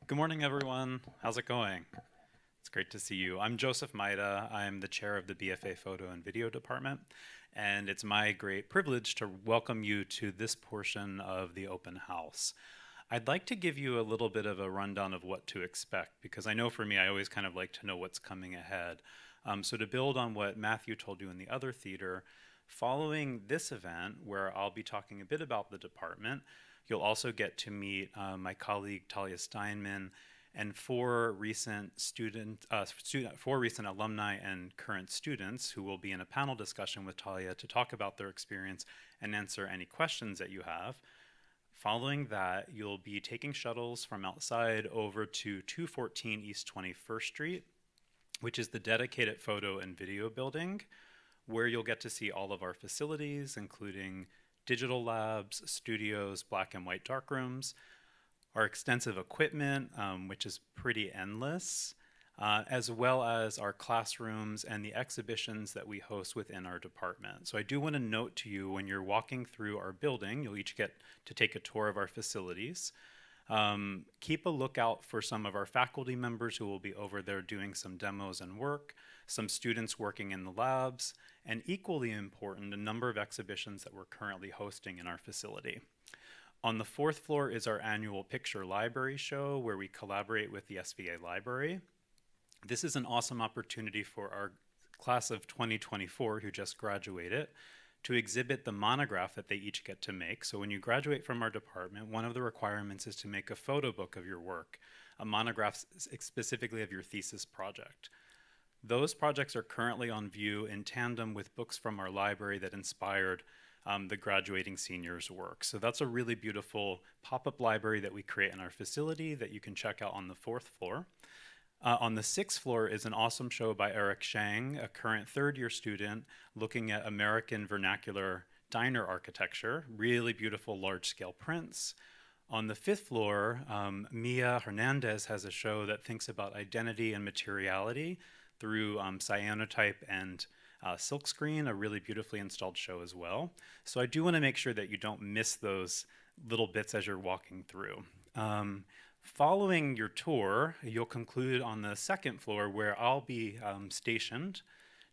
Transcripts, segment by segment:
Good morning, everyone. How's it going? It's great to see you. I'm Joseph Maida. I'm the chair of the BFA Photo and Video Department, and it's my great privilege to welcome you to this portion of the open house. I'd like to give you a little bit of a rundown of what to expect, because I know for me, I always kind of like to know what's coming ahead. So to build on what Matthew told you in the other theater, following this event, where I'll be talking a bit about the department, you'll also get to meet my colleague Talia Steinman and four recent alumni and current students who will be in a panel discussion with Talia to talk about their experience and answer any questions that you have. Following that, you'll be taking shuttles from outside over to 214 East 21st Street, which is the dedicated photo and video building, where you'll get to see all of our facilities, including digital labs, studios, black and white darkrooms, our extensive equipment, which is pretty endless, as well as our classrooms and the exhibitions that we host within our department. So I do want to note to you, when you're walking through our building, you'll each get to take a tour of our facilities. Keep a lookout for some of our faculty members who will be over there doing some demos and work, some students working in the labs, and equally important, a number of exhibitions that we're currently hosting in our facility. On the fourth floor is our annual picture library show, where we collaborate with the SVA library. This is an awesome opportunity for our class of 2024 who just graduated to exhibit the monograph that they each get to make. So when you graduate from our department, one of the requirements is to make a photo book of your work, a monograph specifically of your thesis project. Those projects are currently on view in tandem with books from our library that inspired the graduating seniors' work. So that's a really beautiful pop-up library that we create in our facility that you can check out on the fourth floor. On the sixth floor is an awesome show by Eric Shang, a current third-year student looking at American vernacular diner architecture, really beautiful large-scale prints. On the fifth floor, Mia Hernandez has a show that thinks about identity and materiality through cyanotype and silkscreen, a really beautifully installed show as well. So I do want to make sure that you don't miss those little bits as you're walking through. Following your tour, you'll conclude on the second floor, where I'll be stationed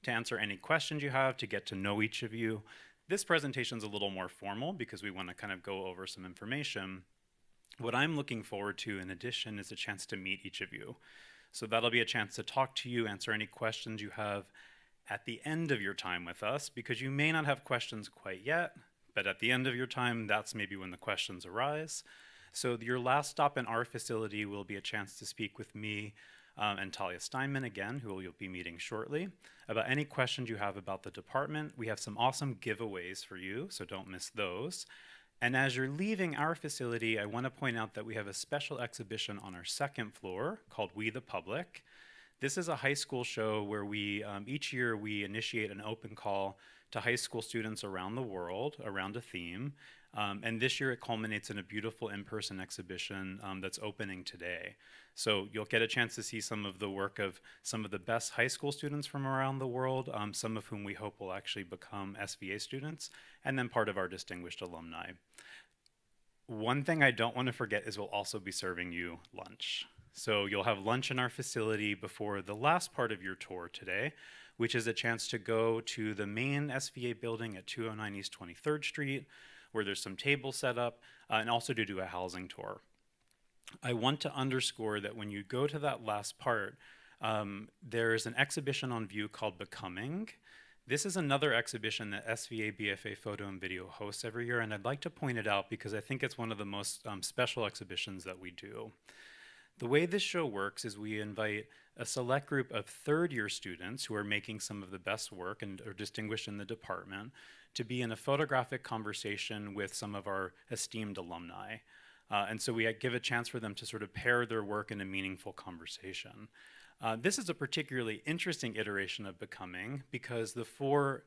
to answer any questions you have, to get to know each of you. This presentation is a little more formal because we want to kind of go over some information. What I'm looking forward to, in addition, is a chance to meet each of you. So that'll be a chance to talk to you, answer any questions you have at the end of your time with us, because you may not have questions quite yet, but at the end of your time, that's maybe when the questions arise. So your last stop in our facility will be a chance to speak with me and Talia Steinman again, who you'll be meeting shortly, about any questions you have about the department. We have some awesome giveaways for you, so don't miss those. And as you're leaving our facility, I want to point out that we have a special exhibition on our second floor called We the Public. This is a high school show where we, each year, we initiate an open call to high school students around the world around a theme. And this year it culminates in a beautiful in-person exhibition that's opening today. So you'll get a chance to see some of the work of some of the best high school students from around the world, some of whom we hope will actually become SVA students, and then part of our distinguished alumni. One thing I don't want to forget is we'll also be serving you lunch. So you'll have lunch in our facility before the last part of your tour today, which is a chance to go to the main SVA building at 209 East 23rd Street, where there's some tables set up, and also to do a housing tour. I want to underscore that when you go to that last part, there's an exhibition on view called Becoming. This is another exhibition that SVA BFA Photo and Video hosts every year, and I'd like to point it out because I think it's one of the most special exhibitions that we do. The way this show works is we invite a select group of third-year students who are making some of the best work and are distinguished in the department to be in a photographic conversation with some of our esteemed alumni. And so we give a chance for them to sort of pair their work in a meaningful conversation. This is a particularly interesting iteration of Becoming because the four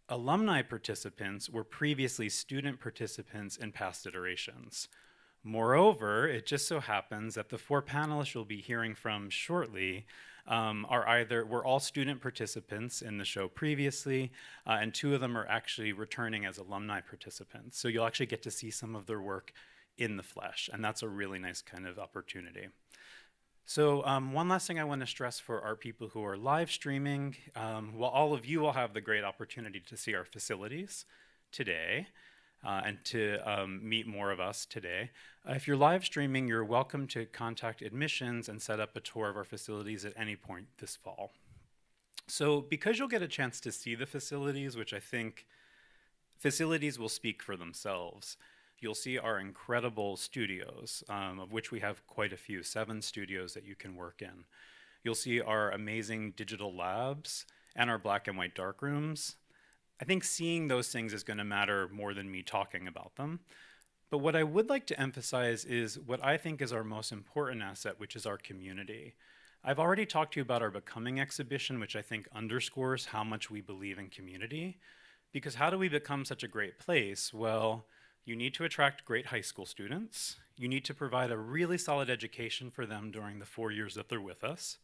alumni participants were previously student participants in past iterations. Moreover, it just so happens that the four panelists you'll be hearing from shortly were all student participants in the show previously, and two of them are actually returning as alumni participants. So you'll actually get to see some of their work in the flesh, and that's a really nice kind of opportunity. So one last thing I want to stress for our people who are live streaming, well, all of you will have the great opportunity to see our facilities today and to meet more of us today. If you're live streaming, you're welcome to contact admissions and set up a tour of our facilities at any point this fall. So because you'll get a chance to see the facilities, which I think facilities will speak for themselves, you'll see our incredible studios, of which we have quite a few, 7 studios that you can work in. You'll see our amazing digital labs and our black and white dark rooms. I think seeing those things is going to matter more than me talking about them. But what I would like to emphasize is what I think is our most important asset, which is our community. I've already talked to you about our Becoming exhibition, which I think underscores how much we believe in community. Because how do we become such a great place? Well, you need to attract great high school students. You need to provide a really solid education for them during the 4 years that they're with us.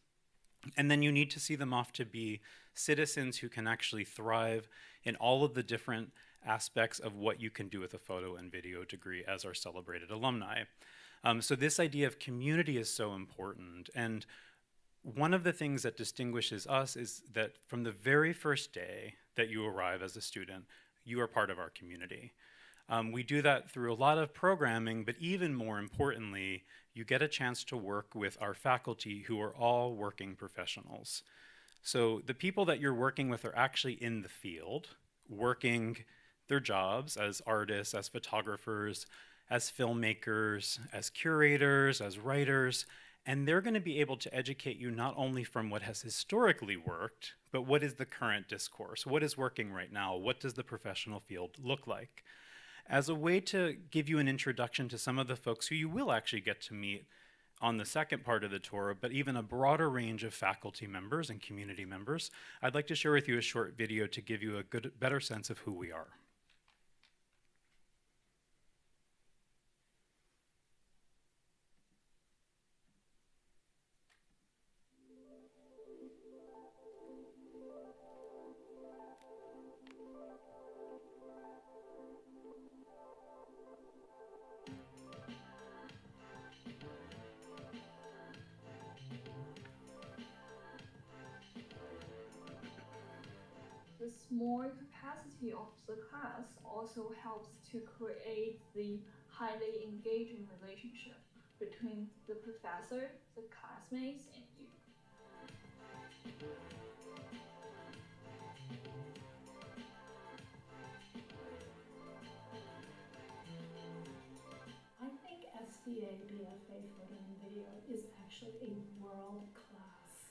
And then you need to see them off to be citizens who can actually thrive in all of the different aspects of what you can do with a photo and video degree as our celebrated alumni. So this idea of community is so important. And one of the things that distinguishes us is that from the very first day that you arrive as a student, you are part of our community. We do that through a lot of programming, but even more importantly, you get a chance to work with our faculty who are all working professionals. So the people that you're working with are actually in the field, working their jobs as artists, as photographers, as filmmakers, as curators, as writers, and they're going to be able to educate you not only from what has historically worked, but what is the current discourse? What is working right now? What does the professional field look like? As a way to give you an introduction to some of the folks who you will actually get to meet on the second part of the tour, but even a broader range of faculty members and community members, I'd like to share with you a short video to give you a better sense of who we are. The small capacity of the class also helps to create the highly engaging relationship between the professor, the classmates, and you. I think SVA BFA Photo and Video is actually a world-class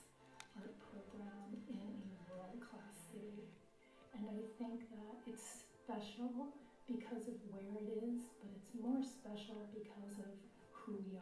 art program in a world-class city. And I think that it's special because of where it is, but it's more special because of who we are.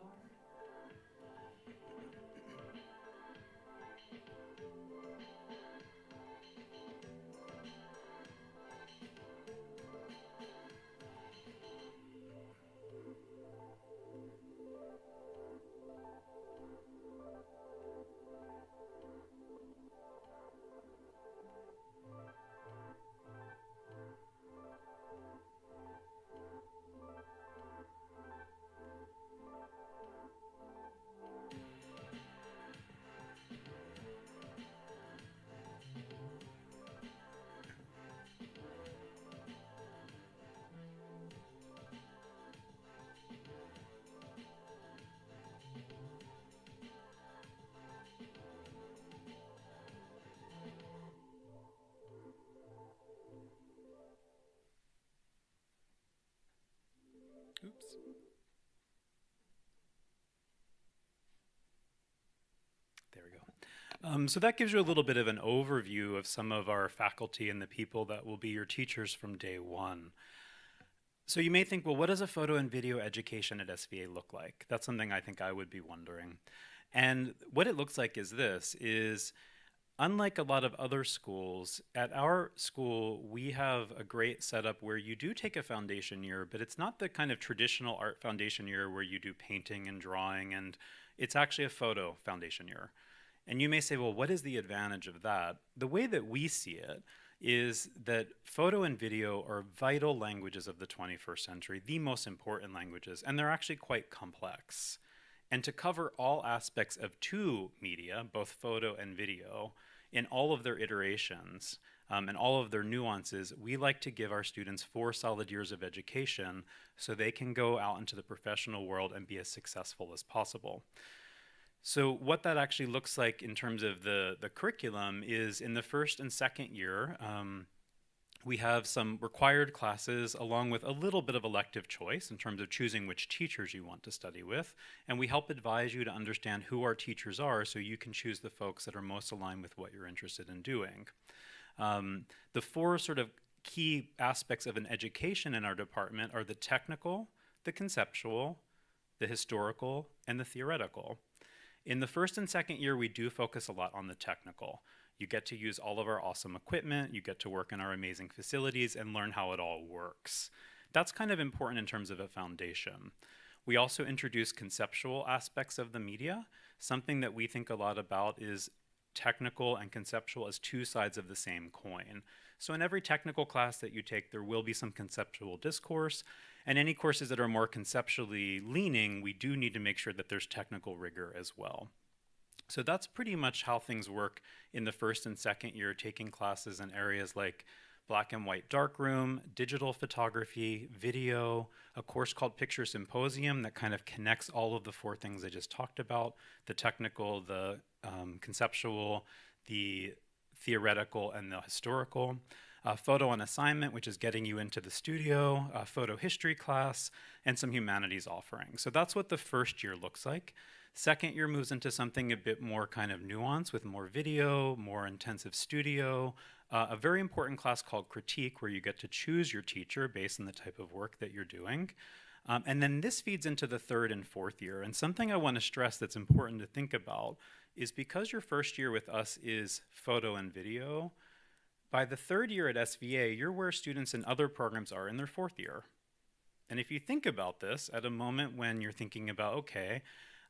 Oops. There we go. So that gives you a little bit of an overview of some of our faculty and the people that will be your teachers from day one. So you may think, well, what does a photo and video education at SVA look like? That's something I think I would be wondering. And what it looks like is this, is unlike a lot of other schools, at our school, we have a great setup where you do take a foundation year, but it's not the kind of traditional art foundation year where you do painting and drawing, and it's actually a photo foundation year. And you may say, well, what is the advantage of that? The way that we see it is that photo and video are vital languages of the 21st century, the most important languages, and they're actually quite complex. And to cover all aspects of two media, both photo and video, in all of their iterations and all of their nuances, we like to give our students 4 solid years of education so they can go out into the professional world and be as successful as possible. So what that actually looks like in terms of the curriculum is in the first and second year, we have some required classes along with a little bit of elective choice in terms of choosing which teachers you want to study with. And we help advise you to understand who our teachers are so you can choose the folks that are most aligned with what you're interested in doing. The 4 sort of key aspects of an education in our department are the technical, the conceptual, the historical, and the theoretical. In the first and second year, we do focus a lot on the technical. You get to use all of our awesome equipment, you get to work in our amazing facilities and learn how it all works. That's kind of important in terms of a foundation. We also introduce conceptual aspects of the media. Something that we think a lot about is technical and conceptual as 2 sides of the same coin. So in every technical class that you take, there will be some conceptual discourse, and any courses that are more conceptually leaning, we do need to make sure that there's technical rigor as well. So that's pretty much how things work in the first and second year, taking classes in areas like black and white darkroom, digital photography, video, a course called Picture Symposium that kind of connects all of the 4 things I just talked about, the technical, the conceptual, the theoretical, and the historical. Photo on assignment, which is getting you into the studio, a photo history class, and some humanities offerings. So that's what the first year looks like. Second year moves into something a bit more kind of nuanced with more video, more intensive studio, a very important class called Critique where you get to choose your teacher based on the type of work that you're doing. And then this feeds into the third and fourth year. And something I want to stress that's important to think about is because your first year with us is photo and video, by the third year at SVA, you're where students in other programs are in their fourth year. And if you think about this at a moment when you're thinking about, okay,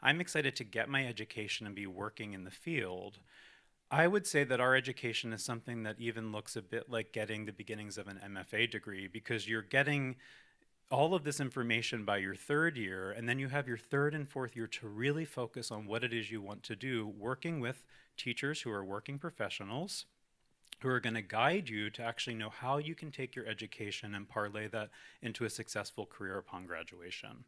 I'm excited to get my education and be working in the field, I would say that our education is something that even looks a bit like getting the beginnings of an MFA degree, because you're getting all of this information by your third year, and then you have your third and fourth year to really focus on what it is you want to do, working with teachers who are working professionals, who are going to guide you to actually know how you can take your education and parlay that into a successful career upon graduation.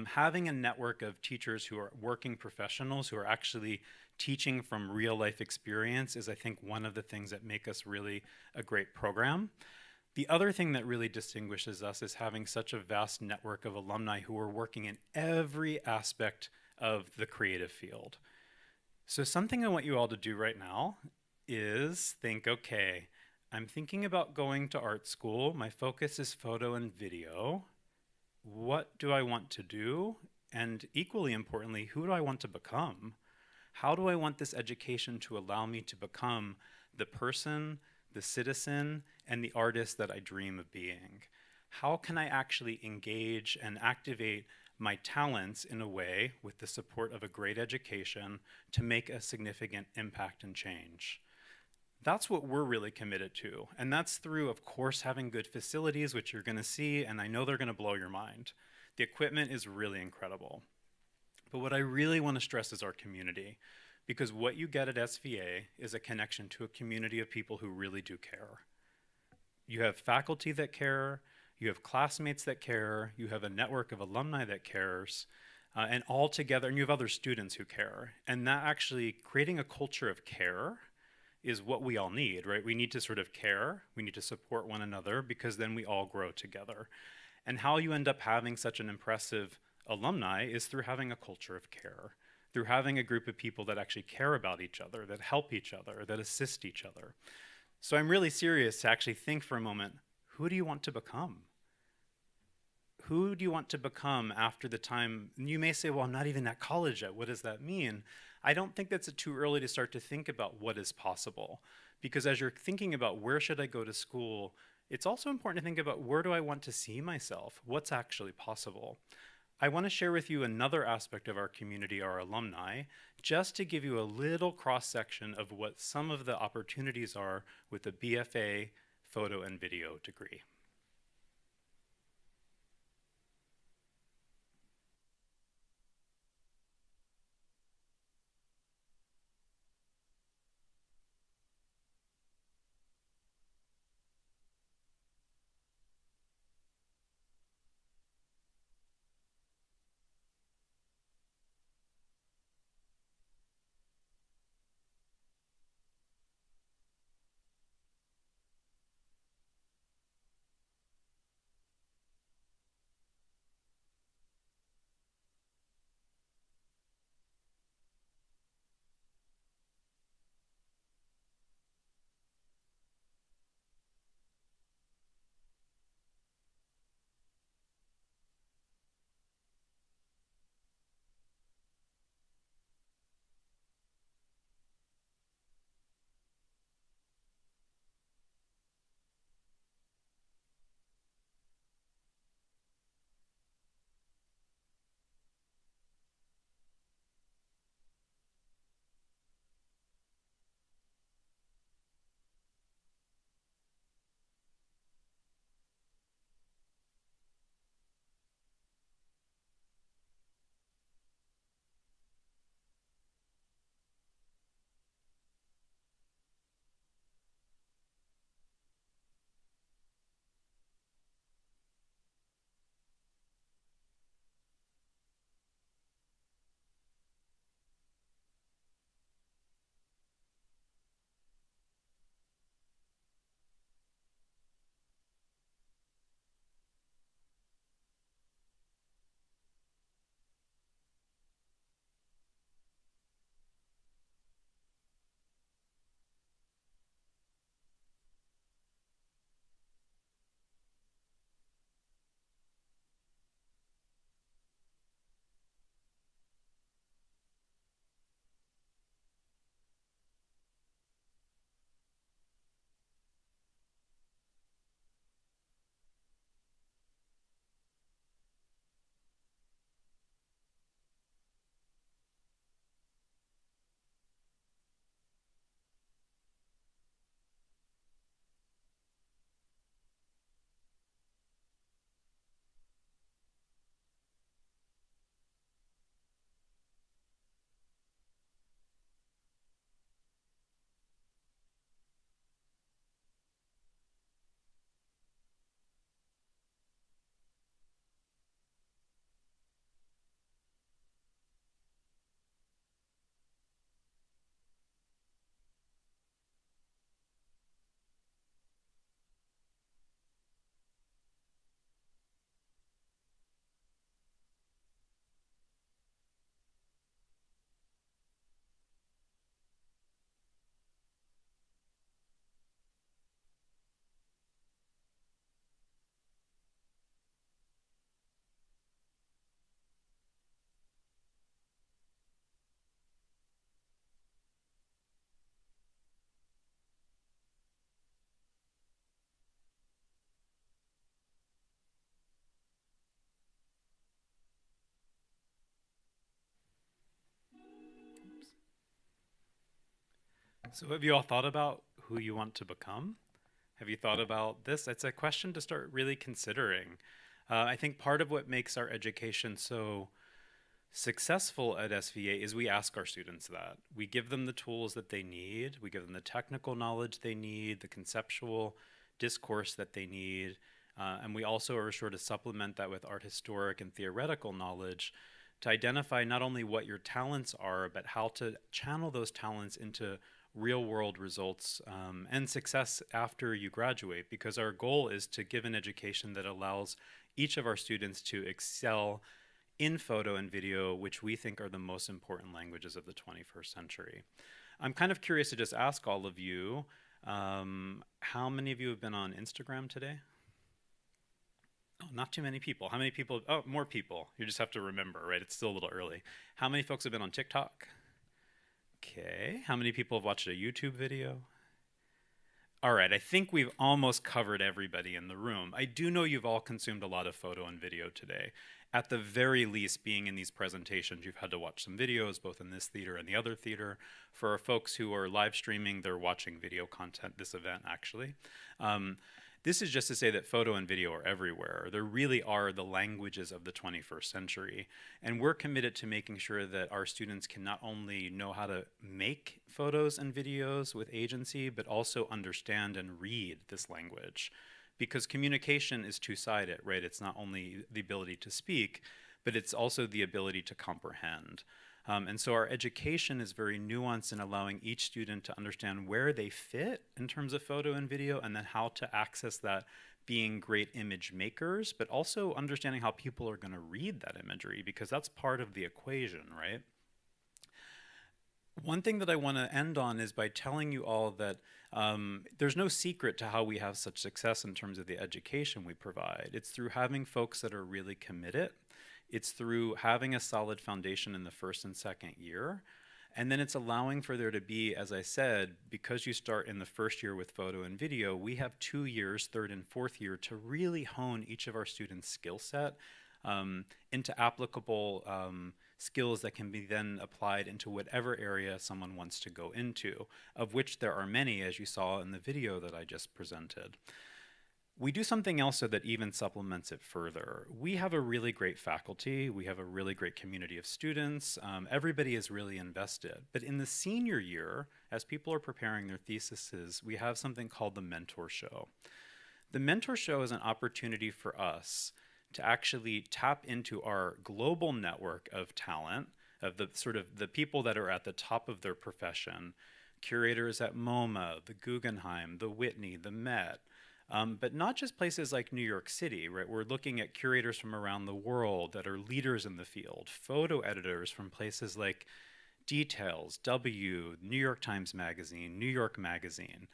Having a network of teachers who are working professionals who are actually teaching from real life experience is, I think, one of the things that make us really a great program. The other thing that really distinguishes us is having such a vast network of alumni who are working in every aspect of the creative field. So something I want you all to do right now is think, okay, I'm thinking about going to art school. My focus is photo and video. What do I want to do? And equally importantly, who do I want to become? How do I want this education to allow me to become the person, the citizen, and the artist that I dream of being? How can I actually engage and activate my talents in a way, with the support of a great education, to make a significant impact and change? That's what we're really committed to. And that's through, of course, having good facilities, which you're going to see, and I know they're going to blow your mind. The equipment is really incredible. But what I really want to stress is our community, because what you get at SVA is a connection to a community of people who really do care. You have faculty that care, you have classmates that care, you have a network of alumni that cares, and all together, and you have other students who care. And that actually, creating a culture of care is what we all need, right? We need to sort of care, we need to support one another, because then we all grow together. And how you end up having such an impressive alumni is through having a culture of care, through having a group of people that actually care about each other, that help each other, that assist each other. So I'm really serious to actually think for a moment, who do you want to become? Who do you want to become after the time? And you may say, well, I'm not even at college yet. What does that mean? I don't think that's too early to start to think about what is possible. Because as you're thinking about where should I go to school, it's also important to think about where do I want to see myself? What's actually possible? I want to share with you another aspect of our community, our alumni, just to give you a little cross-section of what some of the opportunities are with the BFA photo and video degree. So have you all thought about who you want to become? Have you thought about this? It's a question to start really considering. I think part of what makes our education so successful at SVA is we ask our students that. We give them the tools that they need, we give them the technical knowledge they need, the conceptual discourse that they need, and we also are sure to supplement that with art historic and theoretical knowledge to identify not only what your talents are, but how to channel those talents into real world results and success after you graduate, because our goal is to give an education that allows each of our students to excel in photo and video, which we think are the most important languages of the 21st century. I'm kind of curious to just ask all of you, how many of you have been on Instagram today? Oh, not too many people. How many people? Oh, more people. You just have to remember, right? It's still a little early. How many folks have been on TikTok? Okay. How many people have watched a YouTube video? All right, I think we've almost covered everybody in the room. I do know you've all consumed a lot of photo and video today. At the very least, being in these presentations, you've had to watch some videos, both in this theater and the other theater. For our folks who are live streaming, they're watching video content, this event actually. This is just to say that photo and video are everywhere. There really are the languages of the 21st century. And we're committed to making sure that our students can not only know how to make photos and videos with agency, but also understand and read this language. Because communication is two-sided, right? It's not only the ability to speak, but it's also the ability to comprehend. And so our education is very nuanced in allowing each student to understand where they fit in terms of photo and video, and then how to access that, being great image makers, but also understanding how people are going to read that imagery, because that's part of the equation, right? One thing that I want to end on is by telling you all that there's no secret to how we have such success in terms of the education we provide. It's through having folks that are really committed. It's through having a solid foundation in the first and second year. And then it's allowing for there to be, as I said, because you start in the first year with photo and video, we have 2 years, third and fourth year, to really hone each of our students' skill set into applicable skills that can be then applied into whatever area someone wants to go into, of which there are many, as you saw in the video that I just presented. We do something else so that even supplements it further. We have a really great faculty. We have a really great community of students. Everybody is really invested. But in the senior year, as people are preparing their theses, we have something called the Mentor Show. The Mentor Show is an opportunity for us to actually tap into our global network of talent, of the sort of the people that are at the top of their profession, curators at MoMA, the Guggenheim, the Whitney, the Met, but not just places like New York City, right? We're looking at curators from around the world that are leaders in the field, photo editors from places like Details, W, New York Times Magazine, New York Magazine,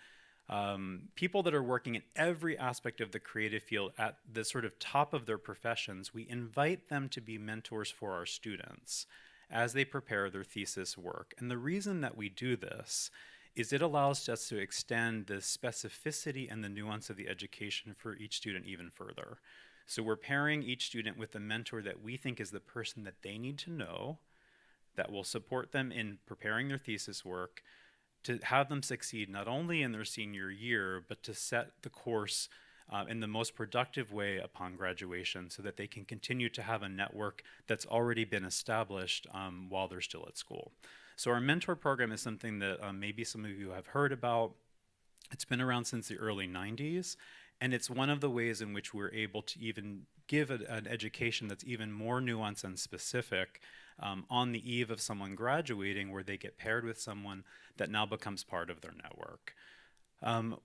people that are working in every aspect of the creative field at the sort of top of their professions. We invite them to be mentors for our students as they prepare their thesis work. And the reason that we do this is it allows us to extend the specificity and the nuance of the education for each student even further. So we're pairing each student with a mentor that we think is the person that they need to know, that will support them in preparing their thesis work, to have them succeed not only in their senior year, but to set the course in the most productive way upon graduation, so that they can continue to have a network that's already been established while they're still at school. So our mentor program is something that maybe some of you have heard about. It's been around since the early 90s, and it's one of the ways in which we're able to even give an education that's even more nuanced and specific on the eve of someone graduating, where they get paired with someone that now becomes part of their network.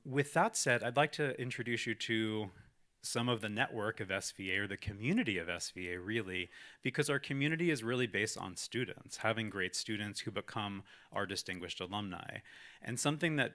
With that said, I'd like to introduce you to some of the network of SVA, or the community of SVA really, because our community is really based on students, having great students who become our distinguished alumni. And something that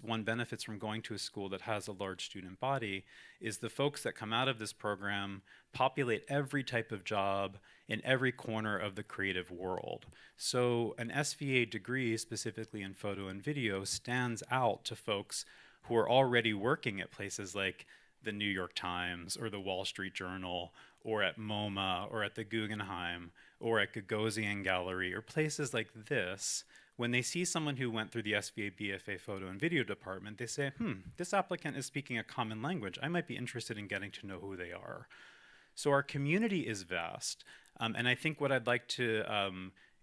one benefits from going to a school that has a large student body is the folks that come out of this program populate every type of job in every corner of the creative world. So an SVA degree, specifically in photo and video, stands out to folks who are already working at places like the New York Times or the Wall Street Journal, or at MoMA, or at the Guggenheim, or at Gagosian Gallery, or places like this, When they see someone who went through the SVA BFA photo and video department, they say, this applicant is speaking a common language. I might be interested in getting to know who they are. So our community is vast. And I think what I'd like to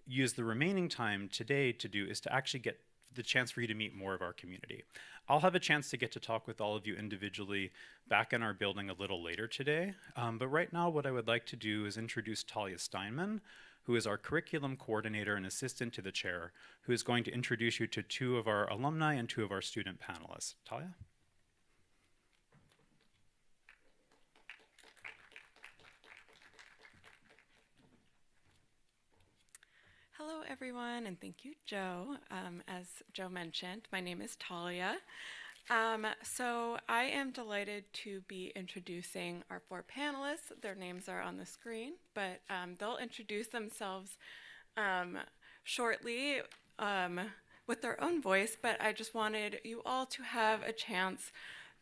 use the remaining time today to do is to actually get the chance for you to meet more of our community. I'll have a chance to get to talk with all of you individually back in our building a little later today. But right now, what I would like to do is introduce Talia Steinman, who is our curriculum coordinator and assistant to the chair, who is going to introduce you to 2 of our alumni and 2 of our student panelists. Talia? Hello, everyone, and thank you, Joe. As Joe mentioned, my name is Talia. So I am delighted to be introducing our 4 panelists. Their names are on the screen, but they'll introduce themselves shortly with their own voice, but I just wanted you all to have a chance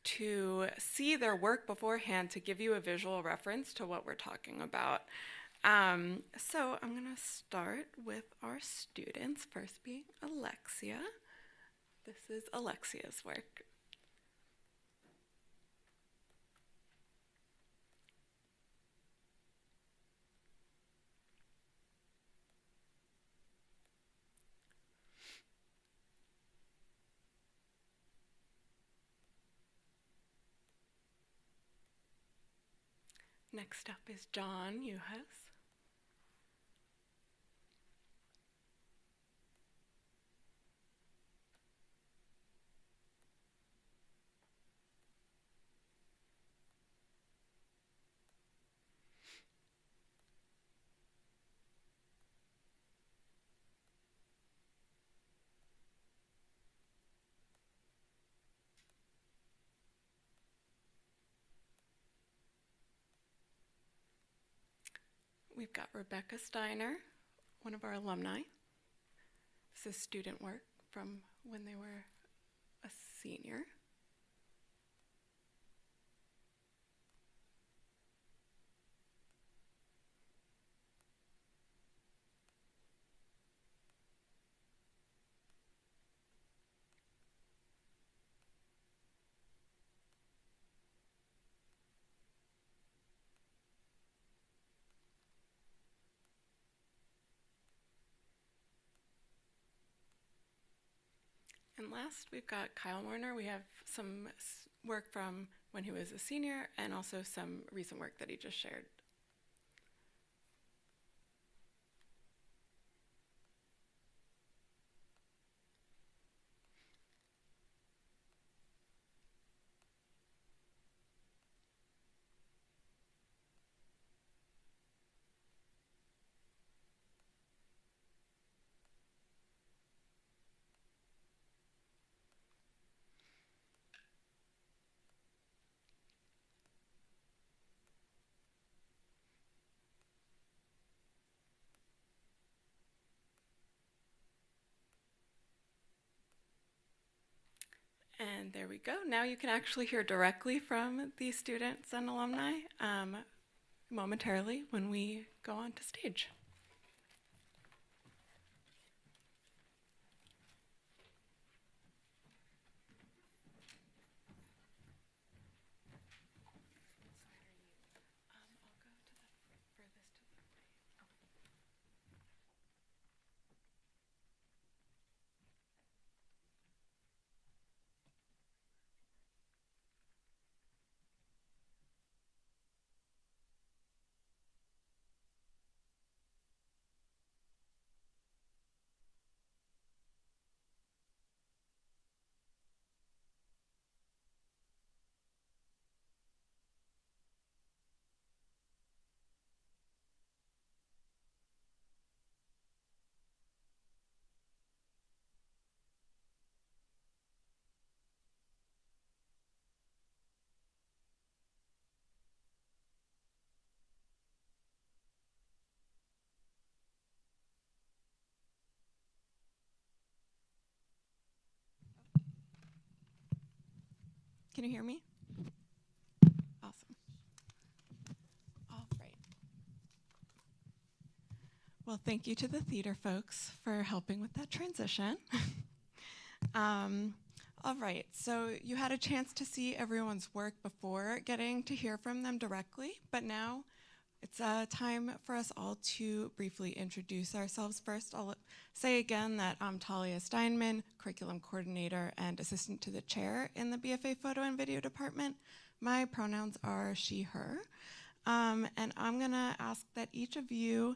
to see their work beforehand to give you a visual reference to what we're talking about. So I'm going to start with our students, first being Alexia. This is Alexia's work. Next up is John Uhas. We've got Rebecca Steiner, one of our alumni. This is student work from when they were a senior. And last, we've got Kyle Warner. We have some work from when he was a senior and also some recent work that he just shared. And there we go. Now you can actually hear directly from the students and alumni momentarily when we go on to stage. Can you hear me? Awesome. All right. Well, thank you to the theater folks for helping with that transition. All right, so you had a chance to see everyone's work before getting to hear from them directly, but now it's time for us all to briefly introduce ourselves. First, I'll say again that I'm Talia Steinman, Curriculum Coordinator and Assistant to the Chair in the BFA Photo and Video Department. My pronouns are she, her. And I'm gonna ask that each of you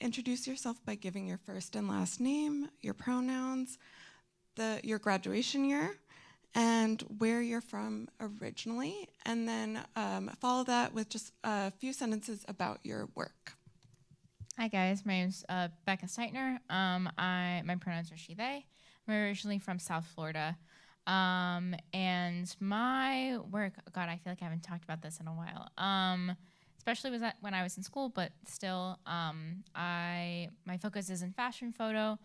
introduce yourself by giving your first and last name, your pronouns, your graduation year, and where you're from originally, and then follow that with just a few sentences about your work. Hi guys, my name's Becca Steitner. My pronouns are she, they. I'm originally from South Florida. And my work, God, I feel like I haven't talked about this in a while. Especially when I was in school, but still, my focus is in fashion photo,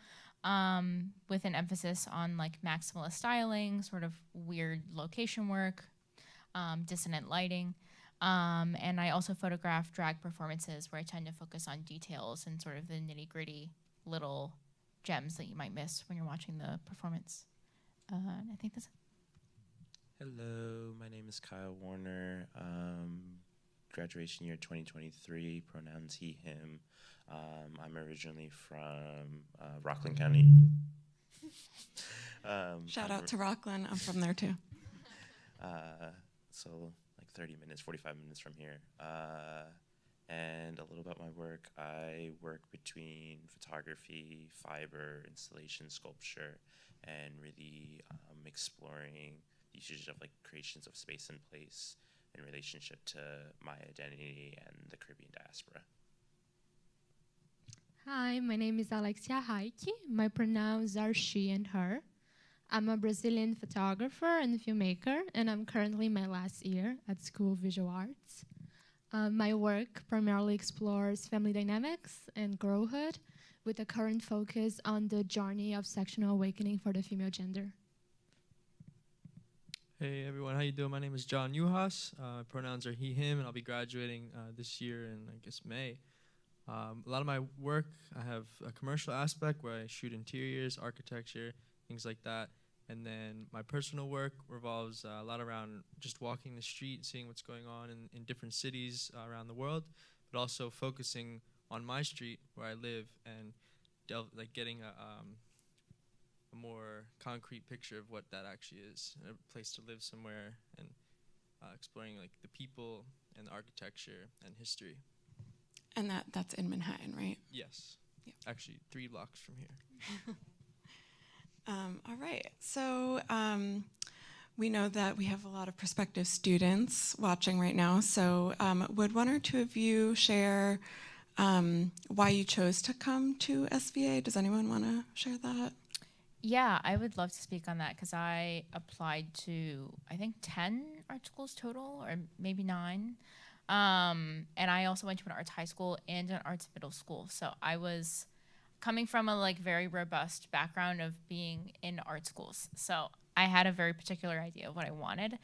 with an emphasis on like maximalist styling, sort of weird location work, dissonant lighting. And I also photograph drag performances where I tend to focus on details and sort of the nitty-gritty little gems that you might miss when you're watching the performance. And I think that's it. Hello, my name is Kyle Warner. Graduation year 2023, pronouns he, him. I'm originally from Rockland County. Shout out to Rockland, I'm from there too. So like 30 minutes, 45 minutes from here. And a little about my work. I work between photography, fiber, installation, sculpture, and really exploring the usage of like creations of space and place in relationship to my identity and the Caribbean diaspora. Hi, my name is Alexia Haiki. My pronouns are she and her. I'm a Brazilian photographer and filmmaker, and I'm currently in my last year at School of Visual Arts. My work primarily explores family dynamics and girlhood, with a current focus on the journey of sexual awakening for the female gender. Hey everyone, how you doing? My name is John Uhas. My pronouns are he, him, and I'll be graduating this year in, I guess, May. A lot of my work, I have a commercial aspect where I shoot interiors, architecture, things like that. And then my personal work revolves a lot around just walking the street, seeing what's going on in different cities around the world, but also focusing on my street where I live and getting a more concrete picture of what that actually is, a place to live somewhere, and exploring like the people and the architecture and history. And that's in Manhattan, right? Yes. Yeah. Actually, 3 blocks from here. All right, so we know that we have a lot of prospective students watching right now, so would one or two of you share why you chose to come to SVA? Does anyone want to share that? Yeah, I would love to speak on that because I applied to, I think, 10 art schools total, or maybe 9. And I also went to an arts high school and an arts middle school. So I was coming from a like very robust background of being in art schools. So I had a very particular idea of what I wanted.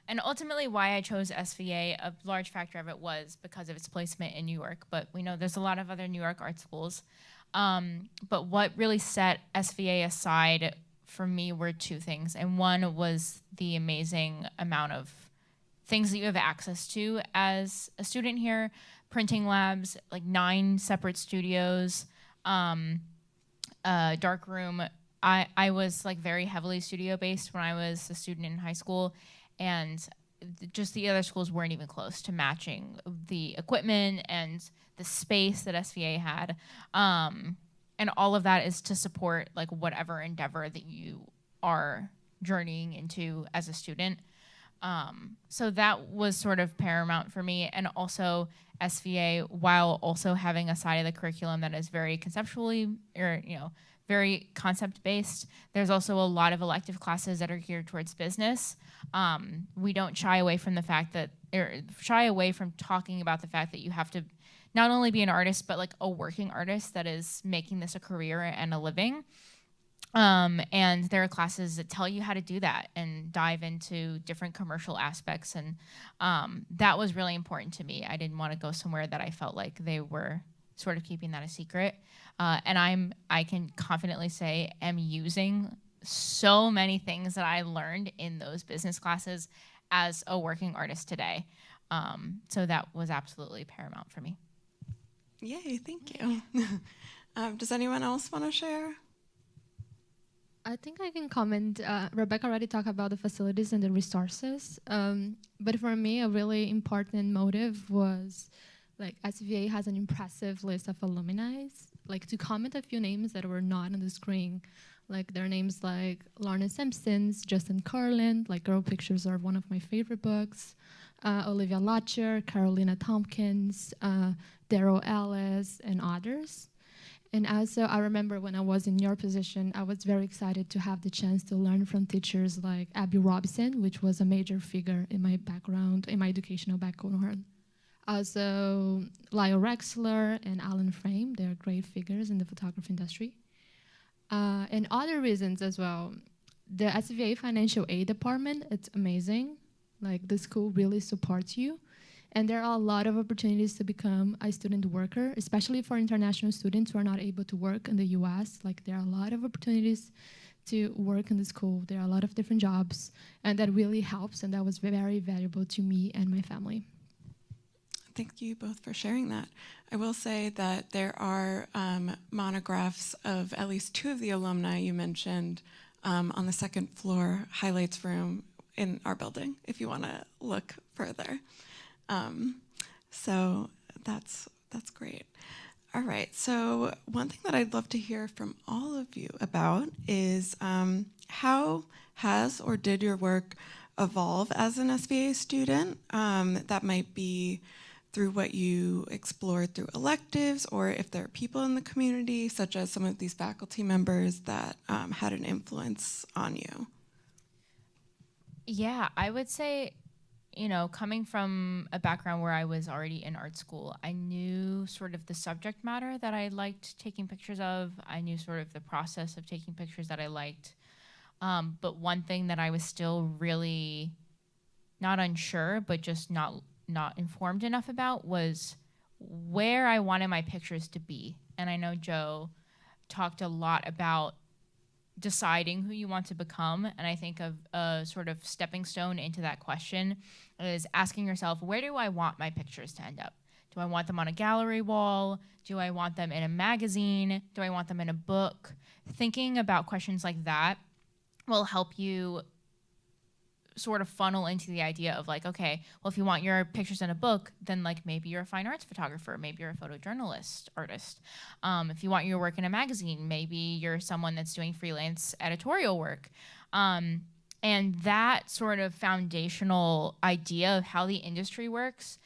And ultimately why I chose SVA, a large factor of it was because of its placement in New York. But we know there's a lot of other New York art schools. But what really set SVA aside for me were 2 things. And one was the amazing amount of things that you have access to as a student here, printing labs, like 9 separate studios, dark room. I was like very heavily studio based when I was a student in high school, and just the other schools weren't even close to matching the equipment and the space that SVA had. And all of that is to support like whatever endeavor that you are journeying into as a student. So that was sort of paramount for me. And also SVA, while also having a side of the curriculum that is very conceptually, or, very concept based, there's also a lot of elective classes that are geared towards business. We don't shy away from talking about the fact that you have to not only be an artist, but like a working artist that is making this a career and a living. And there are classes that tell you how to do that and dive into different commercial aspects. And that was really important to me. I didn't want to go somewhere that I felt like they were sort of keeping that a secret. And I can confidently say am using so many things that I learned in those business classes as a working artist today. So that was absolutely paramount for me. Yay, thank you. Does anyone else want to share? I think I can comment. Rebecca already talked about the facilities and the resources. But for me, a really important motive was like SVA has an impressive list of alumni. Like to comment a few names that were not on the screen. Like there are names like Lorna Simpsons, Justin Carlin, like Girl Pictures are one of my favorite books. Olivia Lutcher, Carolina Tompkins, Daryl Ellis, and others. And also, I remember when I was in your position, I was very excited to have the chance to learn from teachers like Abby Robson, which was a major figure in my background, in my educational background. Also, Lyle Rexler and Alan Frame, they're great figures in the photography industry. And other reasons as well. The SVA Financial Aid Department, it's amazing. Like the school really supports you. And there are a lot of opportunities to become a student worker, especially for international students who are not able to work in the US. Like there are a lot of opportunities to work in the school. There are a lot of different jobs, and that really helps, and that was very valuable to me and my family. Thank you both for sharing that. I will say that there are monographs of at least two of the alumni you mentioned on the second floor highlights room in our building, if you want to look further. So that's great. All right, so one thing that I'd love to hear from all of you about is how has or did your work evolve as an SVA student? That might be through what you explored through electives, or if there are people in the community, such as some of these faculty members that had an influence on you. Yeah, I would say, you know, coming from a background where I was already in art school, I knew sort of the subject matter that I liked taking pictures of. I knew sort of the process of taking pictures that I liked. But one thing that I was still really not unsure, but just not informed enough about was where I wanted my pictures to be. And I know Joe talked a lot about deciding who you want to become. And I think of a sort of stepping stone into that question is asking yourself, where do I want my pictures to end up? Do I want them on a gallery wall? Do I want them in a magazine? Do I want them in a book? Thinking about questions like that will help you sort of funnel into the idea of like, okay, well, if you want your pictures in a book, then like maybe you're a fine arts photographer, maybe you're a photojournalist artist. If you want your work in a magazine, maybe you're someone that's doing freelance editorial work. And that sort of foundational idea of how the industry works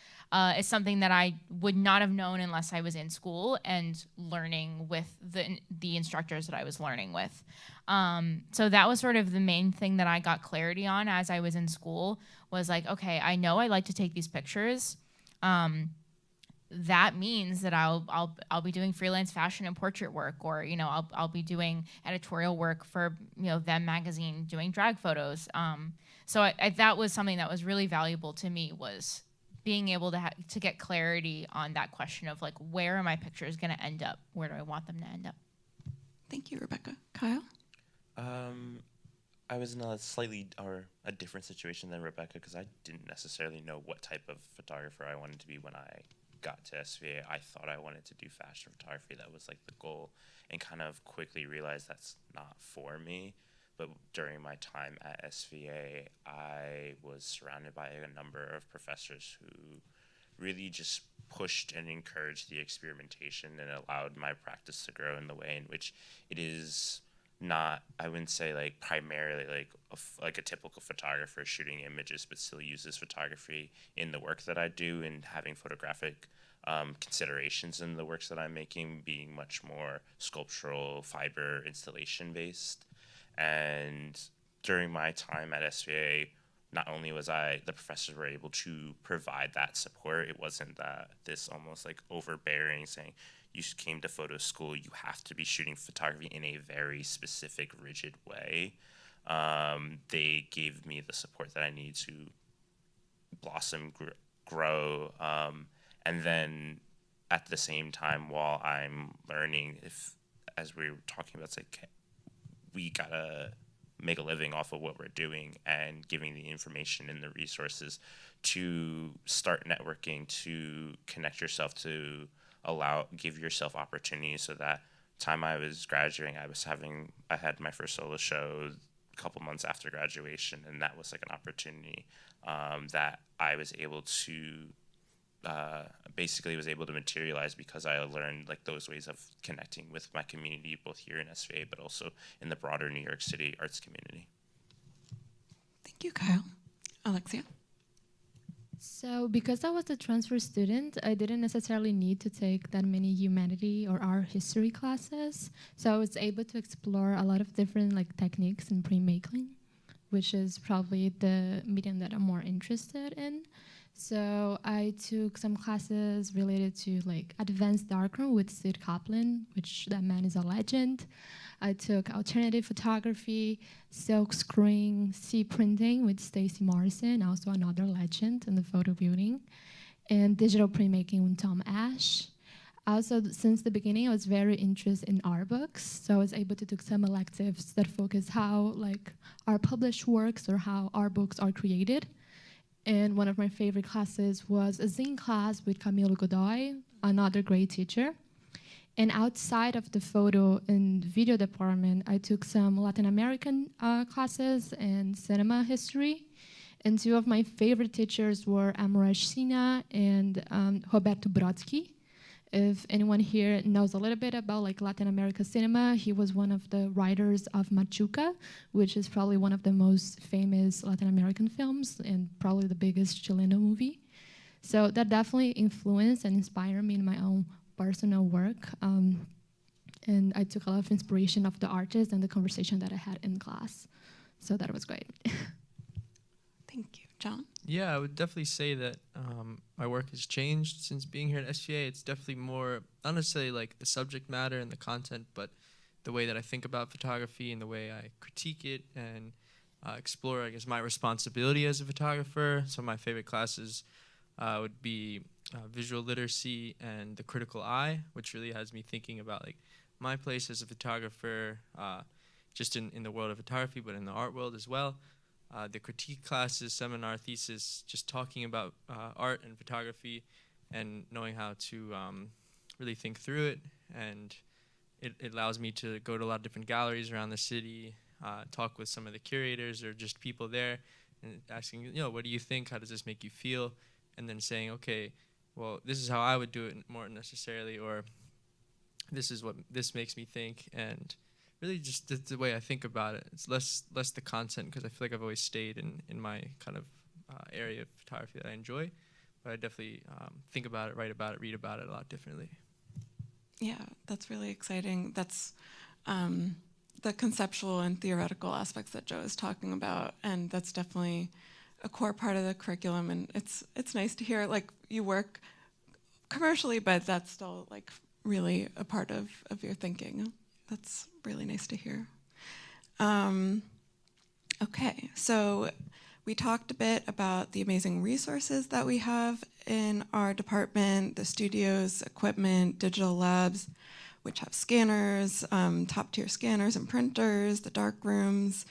is something that I would not have known unless I was in school and learning with the instructors that I was learning with. So that was sort of the main thing that I got clarity on as I was in school was like, okay, I know I like to take these pictures. That means that I'll be doing freelance fashion and portrait work, or you know I'll be doing editorial work for Them magazine, doing drag photos. So that was something that was really valuable to me, was being able to get clarity on that question of like, where are my pictures going to end up? Where do I want them to end up? Thank you, Rebecca. Kyle? I was in a different situation than Rebecca because I didn't necessarily know what type of photographer I wanted to be when I got to SVA. I thought I wanted to do fashion photography. That was like the goal, and kind of quickly realized that's not for me. But during my time at SVA, I was surrounded by a number of professors who really just pushed and encouraged the experimentation and allowed my practice to grow in the way in which it is not, I wouldn't say like primarily like a typical photographer shooting images, but still uses photography in the work that I do, and having photographic considerations in the works that I'm making being much more sculptural, fiber, installation based. And during my time at SVA, not only was the professors were able to provide that support, it wasn't that this almost like overbearing saying, you came to photo school, you have to be shooting photography in a very specific, rigid way. They gave me the support that I need to blossom, grow, and then at the same time, while I'm learning, if, as we were talking about, it's like we gotta make a living off of what we're doing, and giving the information and the resources to start networking, to connect yourself, to give yourself opportunities. So that time I was graduating, I had my first solo show a couple months after graduation, and that was like an opportunity that I was able to basically was able to materialize, because I learned like those ways of connecting with my community, both here in SVA, but also in the broader New York City arts community. Thank you, Kyle. Alexia? So because I was a transfer student, I didn't necessarily need to take that many humanity or art history classes. So I was able to explore a lot of different like techniques in printmaking, which is probably the medium that I'm more interested in. So I took some classes related to like advanced darkroom with Sid Kaplan, which that man is a legend. I took alternative photography, silk screen, sea printing with Stacey Morrison, also another legend in the photo building, and digital printmaking with Tom Ash. Also, since the beginning, I was very interested in art books, so I was able to take some electives that focus how like our published works or how art books are created. And one of my favorite classes was a zine class with Camilo Godoy, another great teacher. And outside of the photo and video department, I took some Latin American classes and cinema history. And two of my favorite teachers were Amouresh Sina and Roberto Brodsky. If anyone here knows a little bit about like Latin America cinema, he was one of the writers of Machuca, which is probably one of the most famous Latin American films and probably the biggest Chileno movie. So that definitely influenced and inspired me in my own personal work. And I took a lot of inspiration of the artists and the conversation that I had in class. So that was great. Thank you. John? Yeah, I would definitely say that my work has changed since being here at SVA. It's definitely more, not necessarily like the subject matter and the content, but the way that I think about photography and the way I critique it and explore, I guess, my responsibility as a photographer. Some of my favorite classes would be visual literacy and the critical eye, which really has me thinking about like my place as a photographer, just in the world of photography, but in the art world as well. The critique classes, seminar, thesis, just talking about art and photography and knowing how to really think through it. And it allows me to go to a lot of different galleries around the city, talk with some of the curators or just people there and asking, you know, what do you think? How does this make you feel? And then saying, okay, well, this is how I would do it more necessarily, or this is what this makes me think. And really just the way I think about it. It's less the content, because I feel like I've always stayed in my kind of area of photography that I enjoy. But I definitely think about it, write about it, read about it a lot differently. Yeah, that's really exciting. That's the conceptual and theoretical aspects that Joe is talking about, and that's definitely a core part of the curriculum. And it's nice to hear like you work commercially, but that's still like really a part of your thinking. That's really nice to hear. Okay, so we talked a bit about the amazing resources that we have in our department, the studios, equipment, digital labs, which have scanners, top-tier scanners and printers, the dark rooms.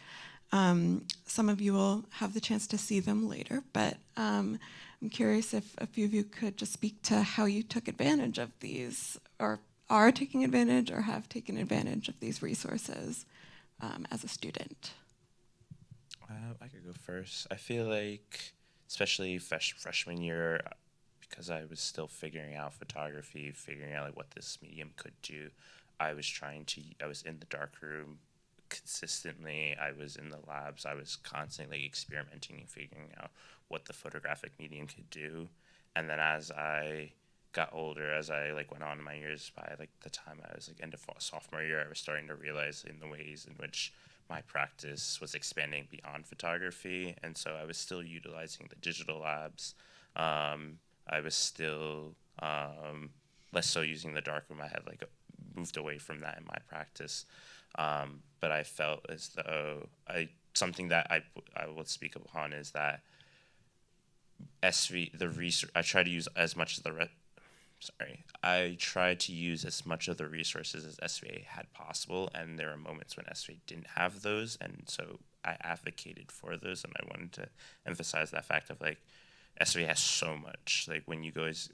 Some of you will have the chance to see them later, but I'm curious if a few of you could just speak to how you took advantage of these, or are taking advantage or have taken advantage of these resources as a student. I could go first. I feel like, especially freshman year, because I was still figuring out photography, figuring out like what this medium could do, I was in the darkroom consistently. I was in the labs. I was constantly experimenting and figuring out what the photographic medium could do. And then as I got older, as I like went on in my years, by like the time I was like end of sophomore year, I was starting to realize in the ways in which my practice was expanding beyond photography. And so I was still utilizing the digital labs. I was still less so using the darkroom. I had like moved away from that in my practice. But I felt as though something that I will speak upon is that I try to use as much of I tried to use as much of the resources as SVA had possible, and there were moments when SVA didn't have those, and so I advocated for those, and I wanted to emphasize that fact of like SVA has so much. Like when you guys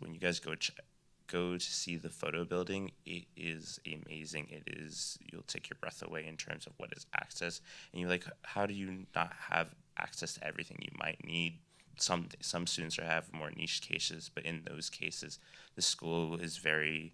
go to see the photo building, it is amazing. It is, you'll take your breath away in terms of what is access, and you're like, how do you not have access to everything you might need? Some students have more niche cases, but in those cases, the school is very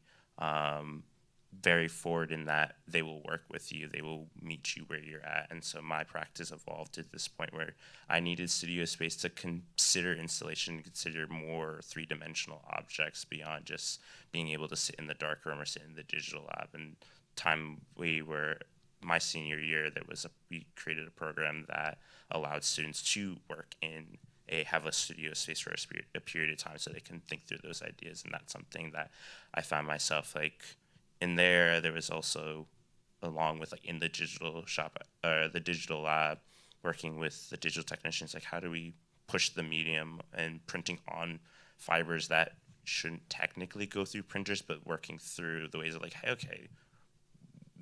forward in that they will work with you, they will meet you where you're at. And so my practice evolved to this point where I needed studio space to consider installation, consider more three-dimensional objects beyond just being able to sit in the dark room or sit in the digital lab. And my senior year, we created a program that allowed students to work in have a studio space for a period of time so they can think through those ideas. And that's something that I found myself like in there. There was also, along with like in the digital shop, the digital lab, working with the digital technicians, like how do we push the medium and printing on fibers that shouldn't technically go through printers, but working through the ways of like, hey, okay,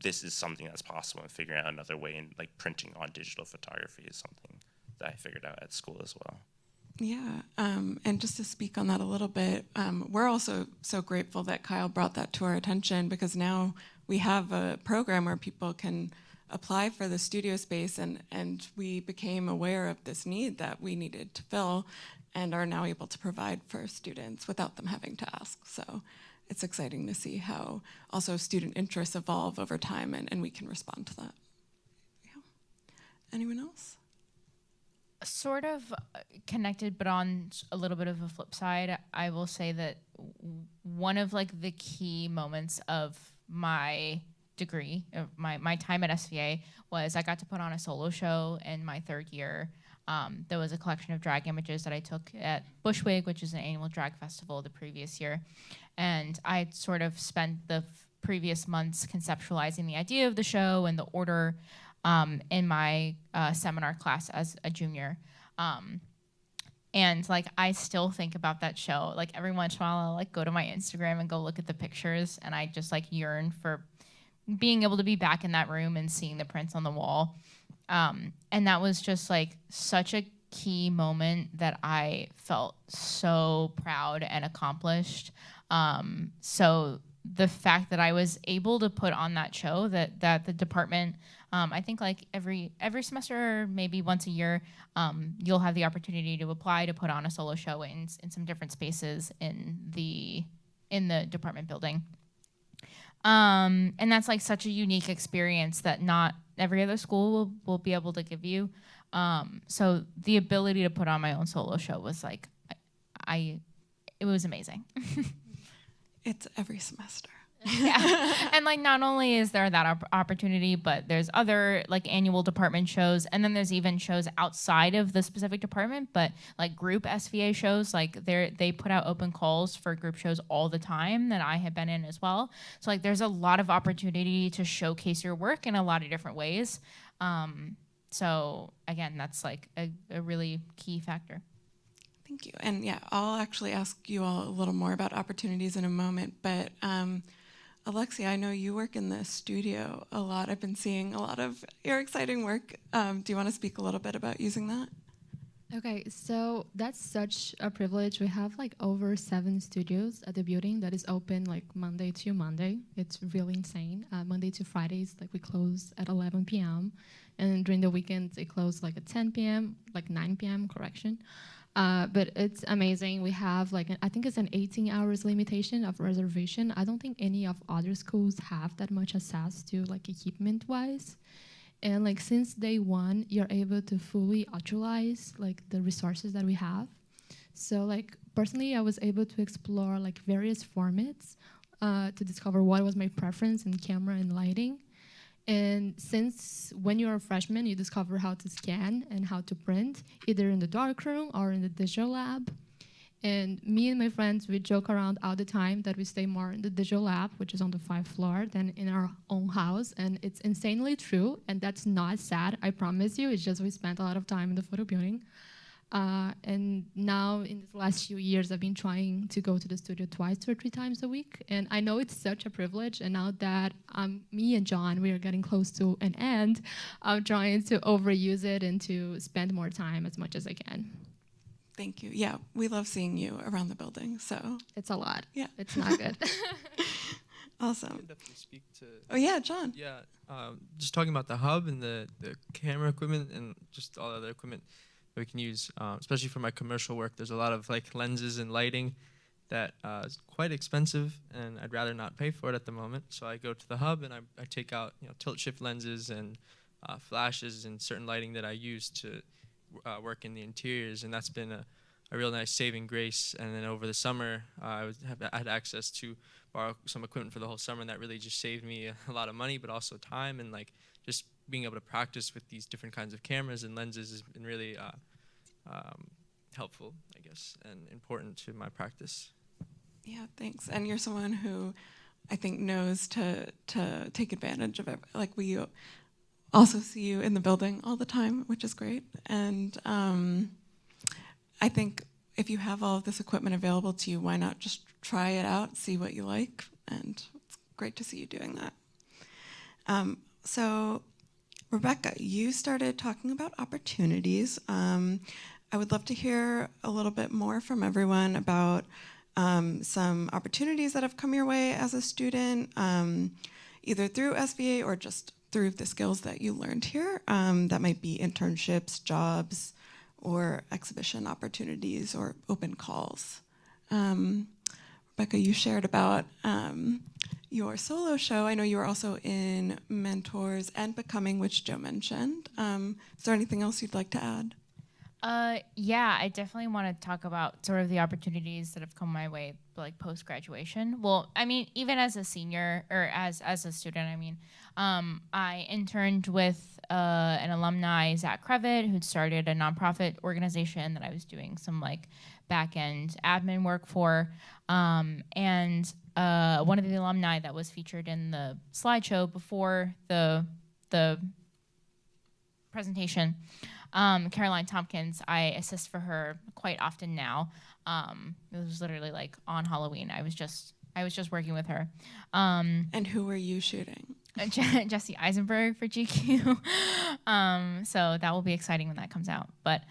this is something that's possible, and figuring out another way, and like printing on digital photography is something that I figured out at school as well. Yeah, and just to speak on that a little bit, we're also so grateful that Kyle brought that to our attention, because now we have a program where people can apply for the studio space, and we became aware of this need that we needed to fill and are now able to provide for students without them having to ask. So it's exciting to see how also student interests evolve over time, and we can respond to that. Yeah. Anyone else? Sort of connected, but on a little bit of a flip side, I will say that one of like the key moments of my degree, my time at SVA, was I got to put on a solo show in my third year. There was a collection of drag images that I took at Bushwig, which is an annual drag festival the previous year. And I sort of spent the previous months conceptualizing the idea of the show and the order in my seminar class as a junior. And like I still think about that show. Like every once in a while I'll like go to my Instagram and go look at the pictures, and I just like yearn for being able to be back in that room and seeing the prints on the wall. And that was just like such a key moment that I felt so proud and accomplished. So the fact that I was able to put on that show, that the department, I think like every semester, maybe once a year, you'll have the opportunity to apply to put on a solo show in some different spaces in the department building. And that's like such a unique experience that not every other school will be able to give you. So the ability to put on my own solo show was like, it was amazing. It's every semester. Yeah. And like not only is there that opportunity, but there's other like annual department shows, and then there's even shows outside of the specific department, but like group SVA shows, like they put out open calls for group shows all the time that I have been in as well. So like there's a lot of opportunity to showcase your work in a lot of different ways. So again, that's like a really key factor. Thank you. And yeah, I'll actually ask you all a little more about opportunities in a moment, but Alexia, I know you work in the studio a lot. I've been seeing a lot of your exciting work. Do you want to speak a little bit about using that? Okay, so that's such a privilege. We have like over 7 studios at the building that is open like Monday to Monday. It's really insane. Monday to Fridays, like we close at 11 p.m. And during the weekends, it closes like at 10 p.m., like 9 p.m., correction. But it's amazing. We have like, I think it's an 18 hours limitation of reservation. I don't think any of other schools have that much access to like equipment wise. And like since day one, you're able to fully utilize like the resources that we have. So like personally, I was able to explore like various formats to discover what was my preference in camera and lighting. And since when you're a freshman, you discover how to scan and how to print, either in the darkroom or in the digital lab. And me and my friends, we joke around all the time that we stay more in the digital lab, which is on the 5th floor, than in our own house. And it's insanely true, and that's not sad, I promise you. It's just we spent a lot of time in the photo building. And now in the last few years, I've been trying to go to the studio 2 or 3 times a week. And I know it's such a privilege. And now that me and John, we are getting close to an end, I'm trying to overuse it and to spend more time as much as I can. Thank you. Yeah, we love seeing you around the building, so. It's a lot. Yeah. It's not good. I Awesome. can definitely speak to. Oh yeah, John. Yeah, just talking about the hub and the camera equipment and just all other equipment that we can use, especially for my commercial work. There's a lot of like lenses and lighting that is quite expensive, and I'd rather not pay for it at the moment. So I go to the hub and I take out tilt shift lenses and flashes and certain lighting that I use to work in the interiors, and that's been a real nice saving grace. And then over the summer, I had access to borrow some equipment for the whole summer, and that really just saved me a lot of money, but also time, and like just being able to practice with these different kinds of cameras and lenses has been really helpful, I guess, and important to my practice. Yeah, thanks. And you're someone who I think knows to take advantage of it. Like we also see you in the building all the time, which is great. And I think if you have all of this equipment available to you, why not just try it out, see what you like? And it's great to see you doing that. So Rebecca, you started talking about opportunities. I would love to hear a little bit more from everyone about some opportunities that have come your way as a student, either through SVA or just through the skills that you learned here. That might be internships, jobs, or exhibition opportunities or open calls. Rebecca, you shared about your solo show. I know you were also in Mentors and Becoming, which Joe mentioned. Is there anything else you'd like to add? Yeah, I definitely want to talk about sort of the opportunities that have come my way, like post-graduation. Well, I mean, even as a senior or as a student, I mean, I interned with an alumni, Zach Crevitt, who'd started a nonprofit organization that I was doing some like back-end admin work for. And one of the alumni that was featured in the slideshow before the presentation, Caroline Tompkins, I assist for her quite often now. It was literally like on Halloween. I was just working with her. And who were you shooting? Jesse Eisenberg for GQ. So that will be exciting when that comes out. But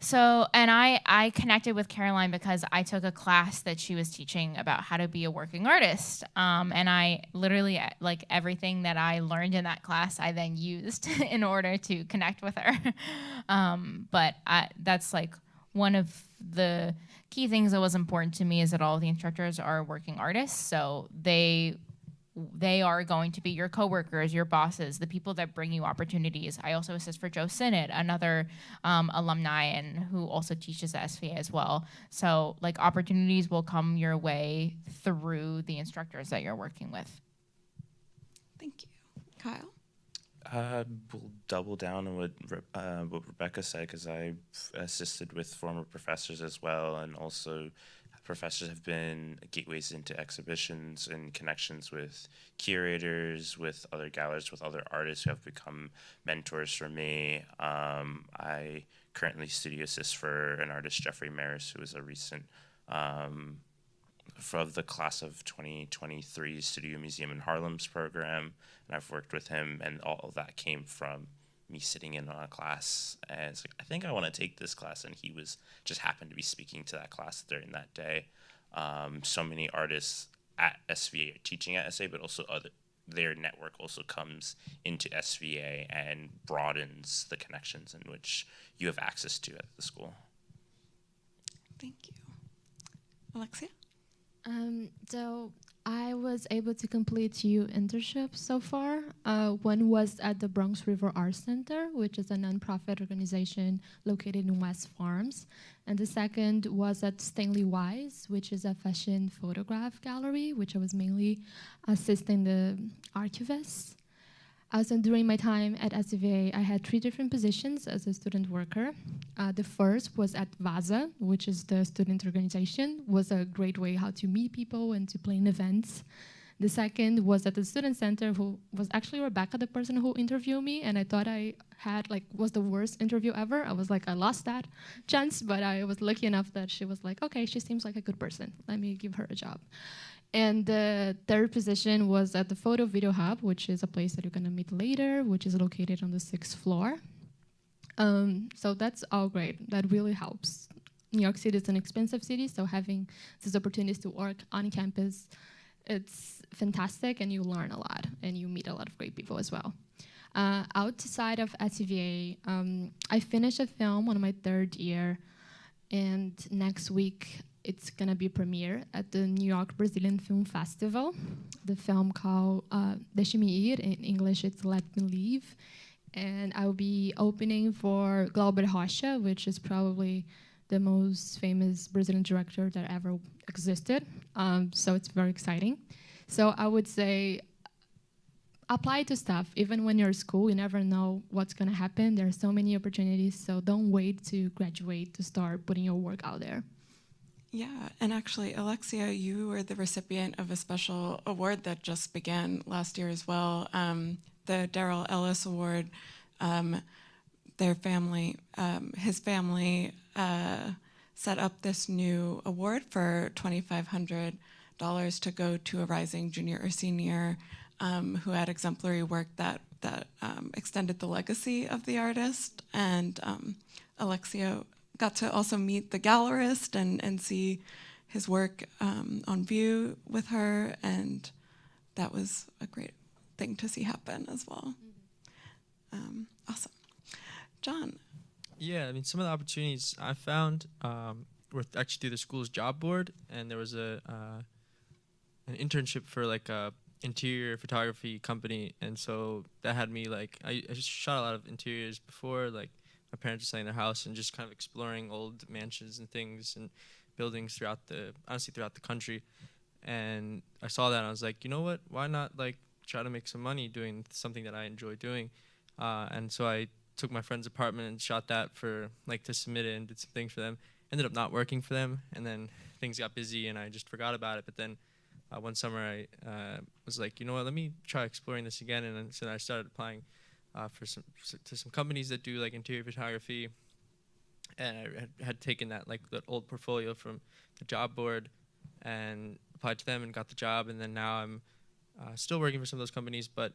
so, and I connected with Caroline because I took a class that she was teaching about how to be a working artist. And I literally, like everything that I learned in that class, I then used in order to connect with her. But that's like one of the key things that was important to me is that all of the instructors are working artists. So they are going to be your coworkers, your bosses, the people that bring you opportunities. I also assist for Joe Sinnott, another alumni and who also teaches at SVA as well. So like opportunities will come your way through the instructors that you're working with. Thank you. Kyle? We'll double down on what Rebecca said, because I've assisted with former professors as well, and also professors have been gateways into exhibitions and connections with curators, with other galleries, with other artists who have become mentors for me. I currently studio assist for an artist, Jeffrey Maris, who is a recent from the class of 2023 Studio Museum in Harlem's program, and I've worked with him, and all of that came from me sitting in on a class, and it's like, I think I want to take this class, and he was just happened to be speaking to that class during that day. So many artists at SVA are teaching at SVA, but also their network also comes into SVA and broadens the connections in which you have access to at the school. Thank you. Alexia? So I was able to complete 2 internships so far. One was at the Bronx River Art Center, which is a nonprofit organization located in West Farms. And the second was at Stanley Wise, which is a fashion photograph gallery, which I was mainly assisting the archivists. Also, during my time at SVA, I had 3 different positions as a student worker. The first was at VASA, which is the student organization. Was a great way how to meet people and to plan events. The second was at the student center, who was actually Rebecca, the person who interviewed me, and I thought I had was the worst interview ever. I was like, I lost that chance, but I was lucky enough that she was like, okay, she seems like a good person. Let me give her a job. And the third position was at the Photo Video Hub, which is a place that you're gonna meet later, which is located on the 6th floor. So that's all great. That really helps. New York City is an expensive city, so having these opportunities to work on campus, it's fantastic, and you learn a lot, and you meet a lot of great people as well. Outside of SVA, I finished a film on my 3rd year, and next week it's gonna be premiere at the New York Brazilian Film Festival. The film called Deixe-me Ir, in English it's Let Me Leave, and I'll be opening for Glauber Rocha, which is probably the most famous Brazilian director that ever existed. So it's very exciting. So I would say apply to stuff. Even when you're at school, you never know what's gonna happen. There are so many opportunities, so don't wait to graduate to start putting your work out there. Yeah, and actually, Alexia, you were the recipient of a special award that just began last year as well, the Darrell Ellis Award. Their family, his family, set up this new award for $2,500 to go to a rising junior or senior who had exemplary work that extended the legacy of the artist. And Alexia got to also meet the gallerist and see his work on view with her, and that was a great thing to see happen as well. Awesome. John. Yeah, I mean, some of the opportunities I found were actually through the school's job board, and there was an internship for like a interior photography company, and so that had me like I just shot a lot of interiors before, like my parents were selling their house and just kind of exploring old mansions and things and buildings throughout the country, and I saw that and I was like, you know what, why not like try to make some money doing something that I enjoy doing, and so I took my friend's apartment and shot that for like to submit it and did some things for them. Ended up not working for them, and then things got busy and I just forgot about it. But then one summer I was like, you know what, let me try exploring this again, and then, so I started applying to some companies that do like interior photography, and I had taken that old portfolio from the job board and applied to them and got the job, and then now I'm still working for some of those companies, but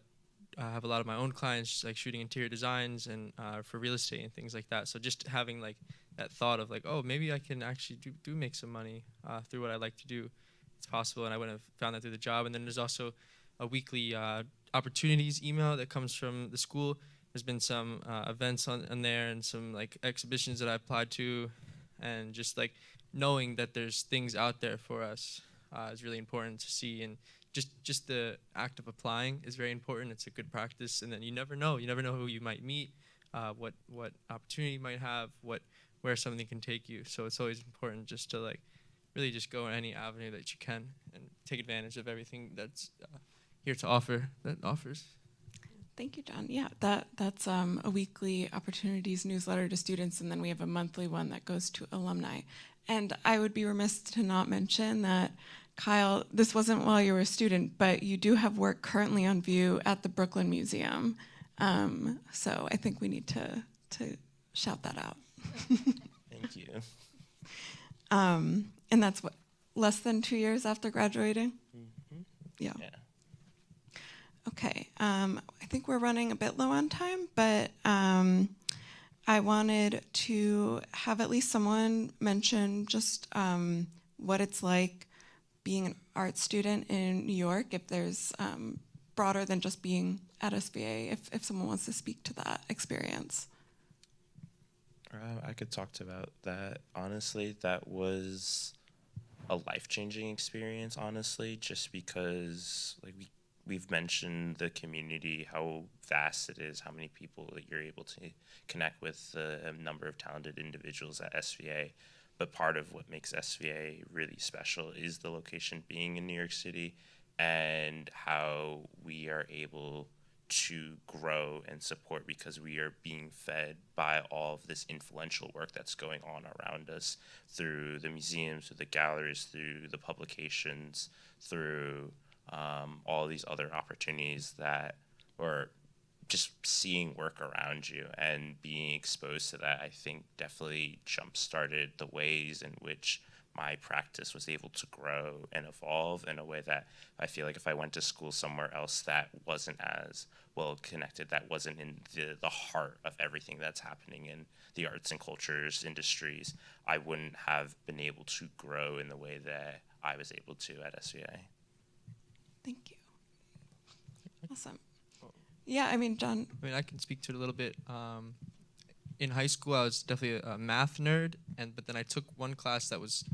I have a lot of my own clients, like shooting interior designs and for real estate and things like that. So just having like that thought of like, oh, maybe I can actually do make some money through what I like to do. It's possible, and I wouldn't have found that through the job. And then there's also a weekly opportunities email that comes from the school. There's been some events on there and some like exhibitions that I applied to, and just like knowing that there's things out there for us is really important to see. And just the act of applying is very important. It's a good practice, and then you never know who you might meet, what opportunity you might have, where something can take you. So it's always important just to like really just go in any avenue that you can and take advantage of everything that's here to offer, that offers. Thank you, John. Yeah, that's a weekly opportunities newsletter to students, and then we have a monthly one that goes to alumni. And I would be remiss to not mention that, Kyle, this wasn't while you were a student, but you do have work currently on view at the Brooklyn Museum. So I think we need to shout that out. Thank you. And that's what, less than 2 years after graduating? Mm-hmm. Yeah. Yeah. Okay. I think we're running a bit low on time, but I wanted to have at least someone mention just what it's like being an art student in New York, if there's broader than just being at SVA, if someone wants to speak to that experience. I could talk about that. Honestly, that was a life-changing experience, honestly, just because like we've mentioned the community, how vast it is, how many people that you're able to connect with, the number of talented individuals at SVA. But part of what makes SVA really special is the location being in New York City and how we are able to grow and support because we are being fed by all of this influential work that's going on around us through the museums, through the galleries, through the publications, through all these other opportunities that, or just seeing work around you and being exposed to that, I think definitely jump-started the ways in which my practice was able to grow and evolve in a way that I feel like if I went to school somewhere else that wasn't as well connected, that wasn't in the heart of everything that's happening in the arts and cultures industries, I wouldn't have been able to grow in the way that I was able to at SVA. Thank you. Awesome. Yeah, I mean, John. I mean, I can speak to it a little bit. In high school, I was definitely a math nerd, but then I took one class that was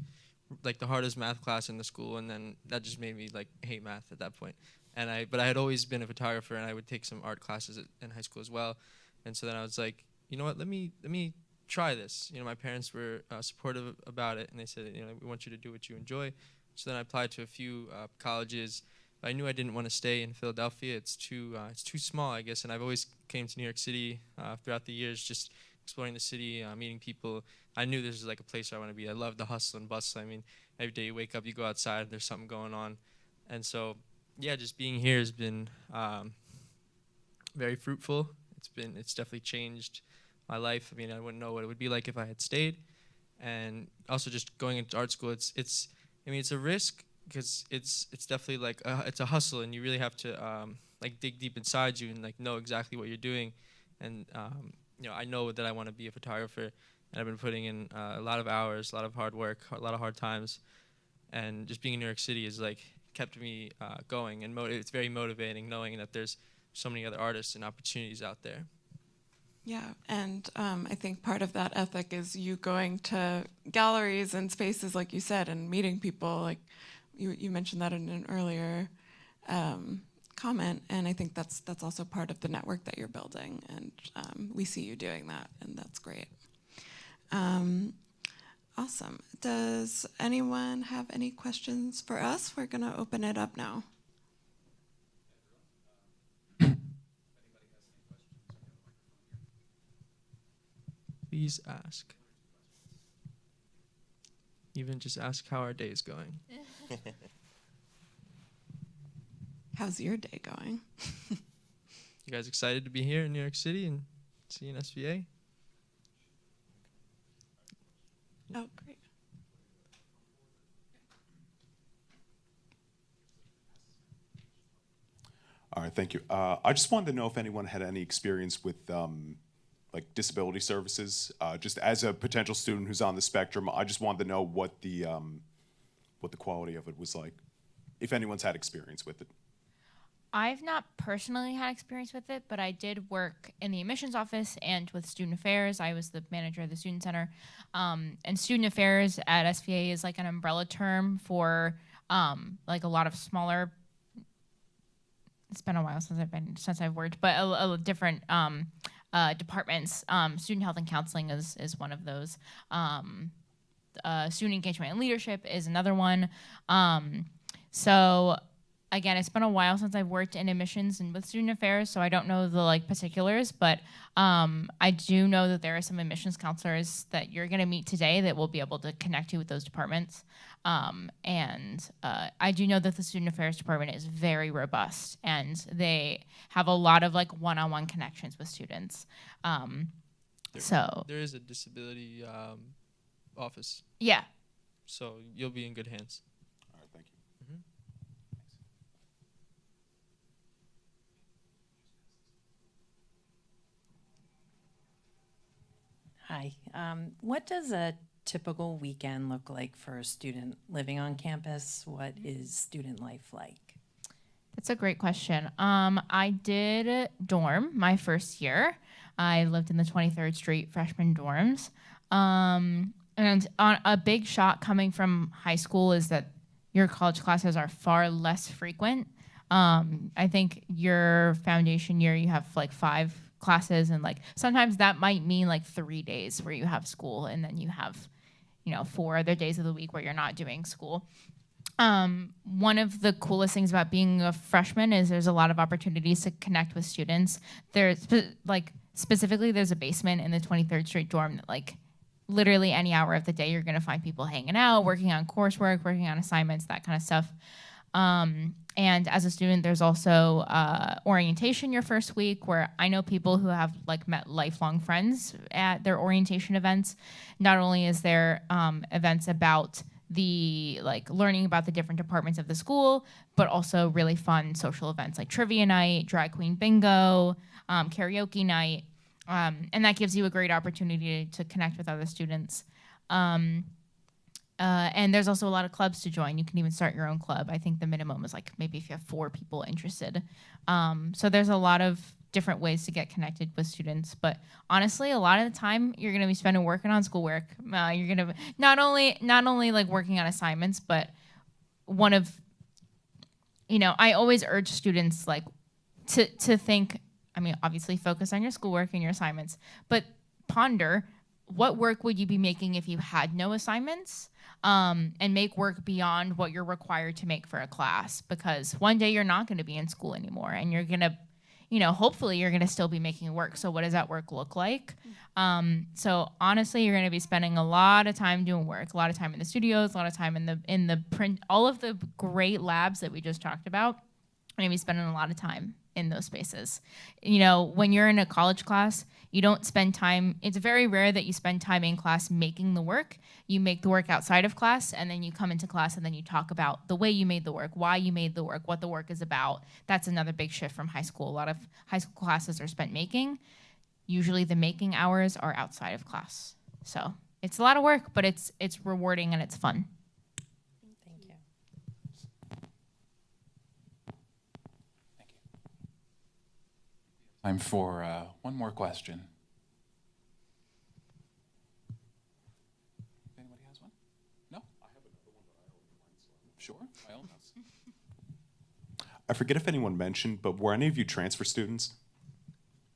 like the hardest math class in the school, and then that just made me like hate math at that point. But I had always been a photographer, and I would take some art classes in high school as well. And so then I was like, you know what? Let me try this. You know, my parents were supportive about it, and they said, you know, we want you to do what you enjoy. So then I applied to a few colleges. I knew I didn't want to stay in Philadelphia. It's too small, I guess. And I've always came to New York City throughout the years, just exploring the city, meeting people. I knew this was like a place where I want to be. I love the hustle and bustle. I mean, every day you wake up, you go outside, there's something going on. And so, yeah, just being here has been very fruitful. It's definitely changed my life. I mean, I wouldn't know what it would be like if I had stayed. And also just going into art school, it's a risk, because it's definitely like it's a hustle, and you really have to like dig deep inside you and like know exactly what you're doing. And you know, I know that I want to be a photographer, and I've been putting in a lot of hours, a lot of hard work, a lot of hard times, and just being in New York City has like kept me going, and it's very motivating knowing that there's so many other artists and opportunities out there. Yeah, and I think part of that ethic is you going to galleries and spaces, like you said, and meeting people. Like you mentioned that in an earlier comment, and I think that's also part of the network that you're building, and we see you doing that, and that's great. Awesome. Does anyone have any questions for us? We're going to open it up now. Please ask. Even just ask how our day is going. How's your day going? You guys excited to be here in New York City and see an SVA? Oh, great. All right, thank you. I just wanted to know if anyone had any experience with like disability services. Just as a potential student who's on the spectrum, I just wanted to know what the quality of it was like, if anyone's had experience with it. I've not personally had experience with it, but I did work in the admissions office and with student affairs. I was the manager of the student center. And student affairs at SVA is like an umbrella term for like a lot of smaller, it's been a while since I've worked, but a different departments. Student health and counseling is one of those. Student engagement and leadership is another one. So again, it's been a while since I've worked in admissions and with student affairs, so I don't know the like particulars, but I do know that there are some admissions counselors that you're going to meet today that will be able to connect you with those departments. And I do know that the student affairs department is very robust, and they have a lot of like one-on-one connections with students. There is a disability office. Yeah. So you'll be in good hands. All right, thank you. Mm-hmm. Hi. What does a typical weekend look like for a student living on campus? What is student life like? That's a great question. I did dorm my first year. I lived in the 23rd Street freshman dorms. And on a big shock coming from high school is that your college classes are far less frequent. I think your foundation year, you have like 5 classes, and like sometimes that might mean like 3 days where you have school, and then you have, 4 other days of the week where you're not doing school. One of the coolest things about being a freshman is there's a lot of opportunities to connect with students. There's specifically there's a basement in the 23rd Street dorm that like literally any hour of the day you're going to find people hanging out, working on coursework, working on assignments, that kind of stuff. And as a student, there's also orientation your first week, where I know people who have like met lifelong friends at their orientation events. Not only is there events about the like learning about the different departments of the school, but also really fun social events like trivia night, drag queen bingo, karaoke night, and that gives you a great opportunity to connect with other students. And there's also a lot of clubs to join. You can even start your own club. I think the minimum is like maybe if you have 4 people interested. So there's a lot of different ways to get connected with students. But honestly, a lot of the time you're going to be spending working on schoolwork. You're going to not only like working on assignments, but one of, I always urge students like to think, I mean, obviously focus on your schoolwork and your assignments, but ponder what work would you be making if you had no assignments, and make work beyond what you're required to make for a class, because one day you're not going to be in school anymore and you're going to, hopefully you're going to still be making work. So what does that work look like? So honestly, you're going to be spending a lot of time doing work, a lot of time in the studios, a lot of time in the print, all of the great labs that we just talked about. You're going to be spending a lot of time in those spaces. When you're in a college class, you don't spend time, it's very rare that you spend time in class making the work. You make the work outside of class, and then you come into class and then you talk about the way you made the work, why you made the work, what the work is about. That's another big shift from high school. A lot of high school classes are spent making. Usually the making hours are outside of class. So it's a lot of work, but it's rewarding and it's fun. Thank you. Time for one more question. Anybody has one? No? I have another one, but I already won, so sure, by all means. I forget if anyone mentioned, but were any of you transfer students?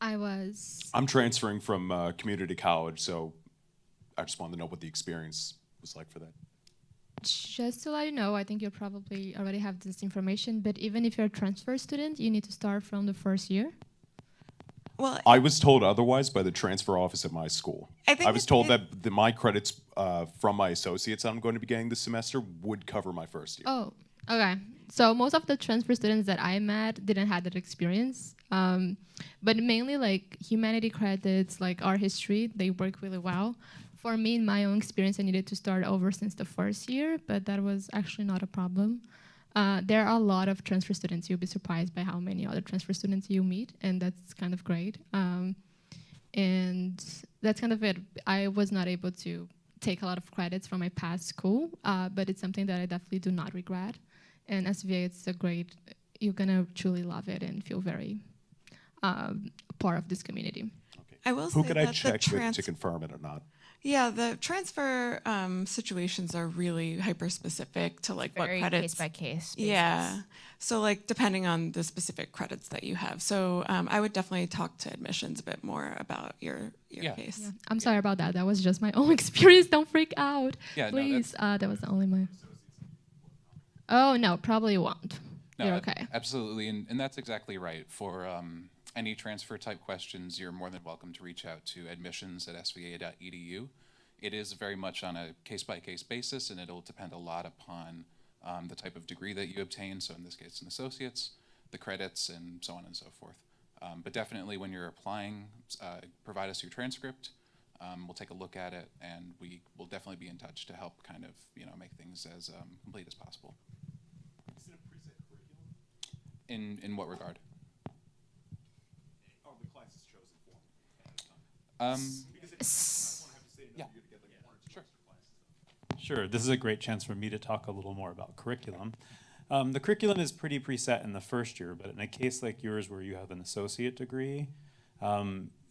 I was. I'm transferring from community college, so I just wanted to know what the experience was like for that. Just to let you know, I think you probably already have this information, but even if you're a transfer student, you need to start from the first year. Well, I was told otherwise by the transfer office at my school. I was told that my credits from my associates I'm going to be getting this semester would cover my first year. Oh, okay. So most of the transfer students that I met didn't have that experience, but mainly like humanity credits, like art history, they work really well. For me, in my own experience, I needed to start over since the first year, but that was actually not a problem. There are a lot of transfer students. You'll be surprised by how many other transfer students you meet, and that's kind of great. And that's kind of it. I was not able to take a lot of credits from my past school, but it's something that I definitely do not regret. And SVA, it's a great, you're gonna truly love it and feel very part of this community. Okay. I will Who say could I that check with to confirm it or not? Yeah, the transfer situations are really hyper-specific to like what Very credits. case by case. Yeah. So like depending on the specific credits that you have. So I would definitely talk to admissions a bit more about your Yeah. case. Yeah. I'm sorry about that. That was just my own experience. Don't freak out. Yeah, Please. That was the only my. Oh, no, probably won't. No, You're okay. Absolutely, and that's exactly right. For any transfer type questions, you're more than welcome to reach out to admissions@sva.edu. It is very much on a case-by-case basis, and it'll depend a lot upon the type of degree that you obtain, so in this case, an associate's, the credits, and so on and so forth. But definitely when you're applying, provide us your transcript. We'll take a look at it, and we will definitely be in touch to help kind of, make things as complete as possible. Is it a preset curriculum? In what regard? Oh, the class is chosen for. Yeah. Sure. Sure, this is a great chance for me to talk a little more about curriculum. The curriculum is pretty preset in the first year, but in a case like yours where you have an associate degree,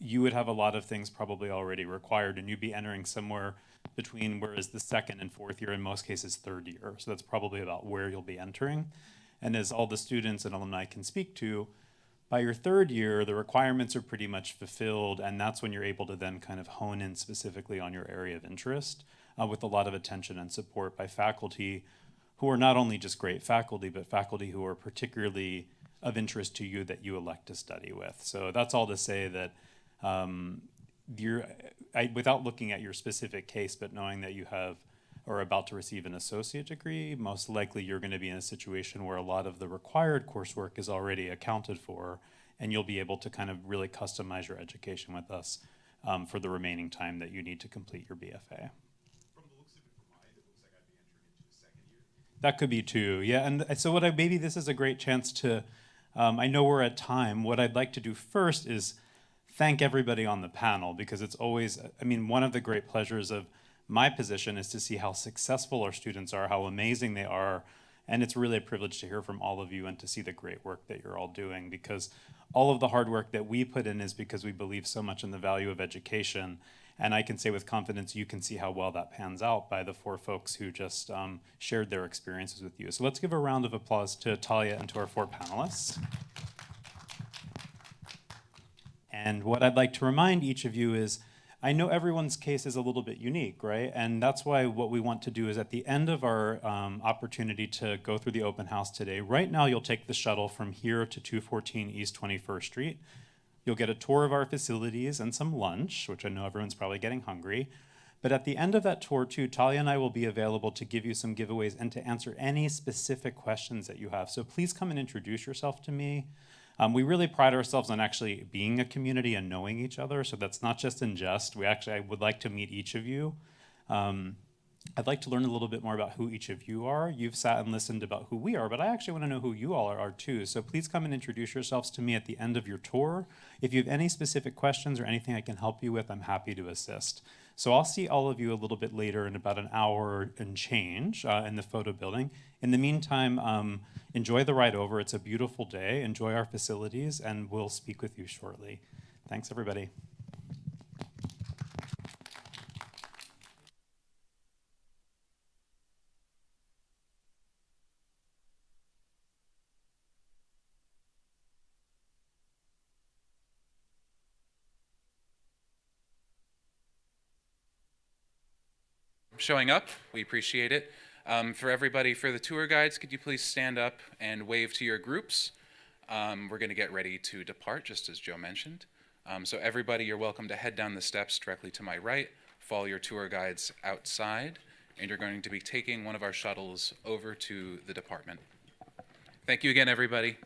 you would have a lot of things probably already required, and you'd be entering somewhere between whereas the second and fourth year, in most cases third year. So that's probably about where you'll be entering. And as all the students and alumni can speak to, by your third year, the requirements are pretty much fulfilled, and that's when you're able to then kind of hone in specifically on your area of interest with a lot of attention and support by faculty who are not only just great faculty, but faculty who are particularly of interest to you that you elect to study with. So that's all to say that without looking at your specific case, but knowing that you have or about to receive an associate degree, most likely you're going to be in a situation where a lot of the required coursework is already accounted for, and you'll be able to kind of really customize your education with us for the remaining time that you need to complete your BFA. That could be too, yeah. And so maybe this is a great chance to, I know we're at time. What I'd like to do first is thank everybody on the panel, because it's always, I mean, one of the great pleasures of my position is to see how successful our students are, how amazing they are. And it's really a privilege to hear from all of you and to see the great work that you're all doing, because all of the hard work that we put in is because we believe so much in the value of education. And I can say with confidence, you can see how well that pans out by the 4 folks who just shared their experiences with you. So let's give a round of applause to Talia and to our 4 panelists. And what I'd like to remind each of you is, I know everyone's case is a little bit unique, right? And that's why what we want to do is at the end of our opportunity to go through the open house today, right now you'll take the shuttle from here to 214 East 21st Street. You'll get a tour of our facilities and some lunch, which I know everyone's probably getting hungry. But at the end of that tour too, Talia and I will be available to give you some giveaways and to answer any specific questions that you have. So please come and introduce yourself to me. We really pride ourselves on actually being a community and knowing each other. So that's not just in jest. I would like to meet each of you. I'd like to learn a little bit more about who each of you are. You've sat and listened about who we are, but I actually want to know who you all are too. So please come and introduce yourselves to me at the end of your tour. If you have any specific questions or anything I can help you with, I'm happy to assist. So I'll see all of you a little bit later in about an hour and change in the photo building. In the meantime, enjoy the ride over. It's a beautiful day. Enjoy our facilities, and we'll speak with you shortly. Thanks, everybody. Showing up. We appreciate it. For everybody, for the tour guides, could you please stand up and wave to your groups? We're going to get ready to depart, just as Joe mentioned. So everybody, you're welcome to head down the steps directly to my right, follow your tour guides outside, and you're going to be taking one of our shuttles over to the department. Thank you again, everybody.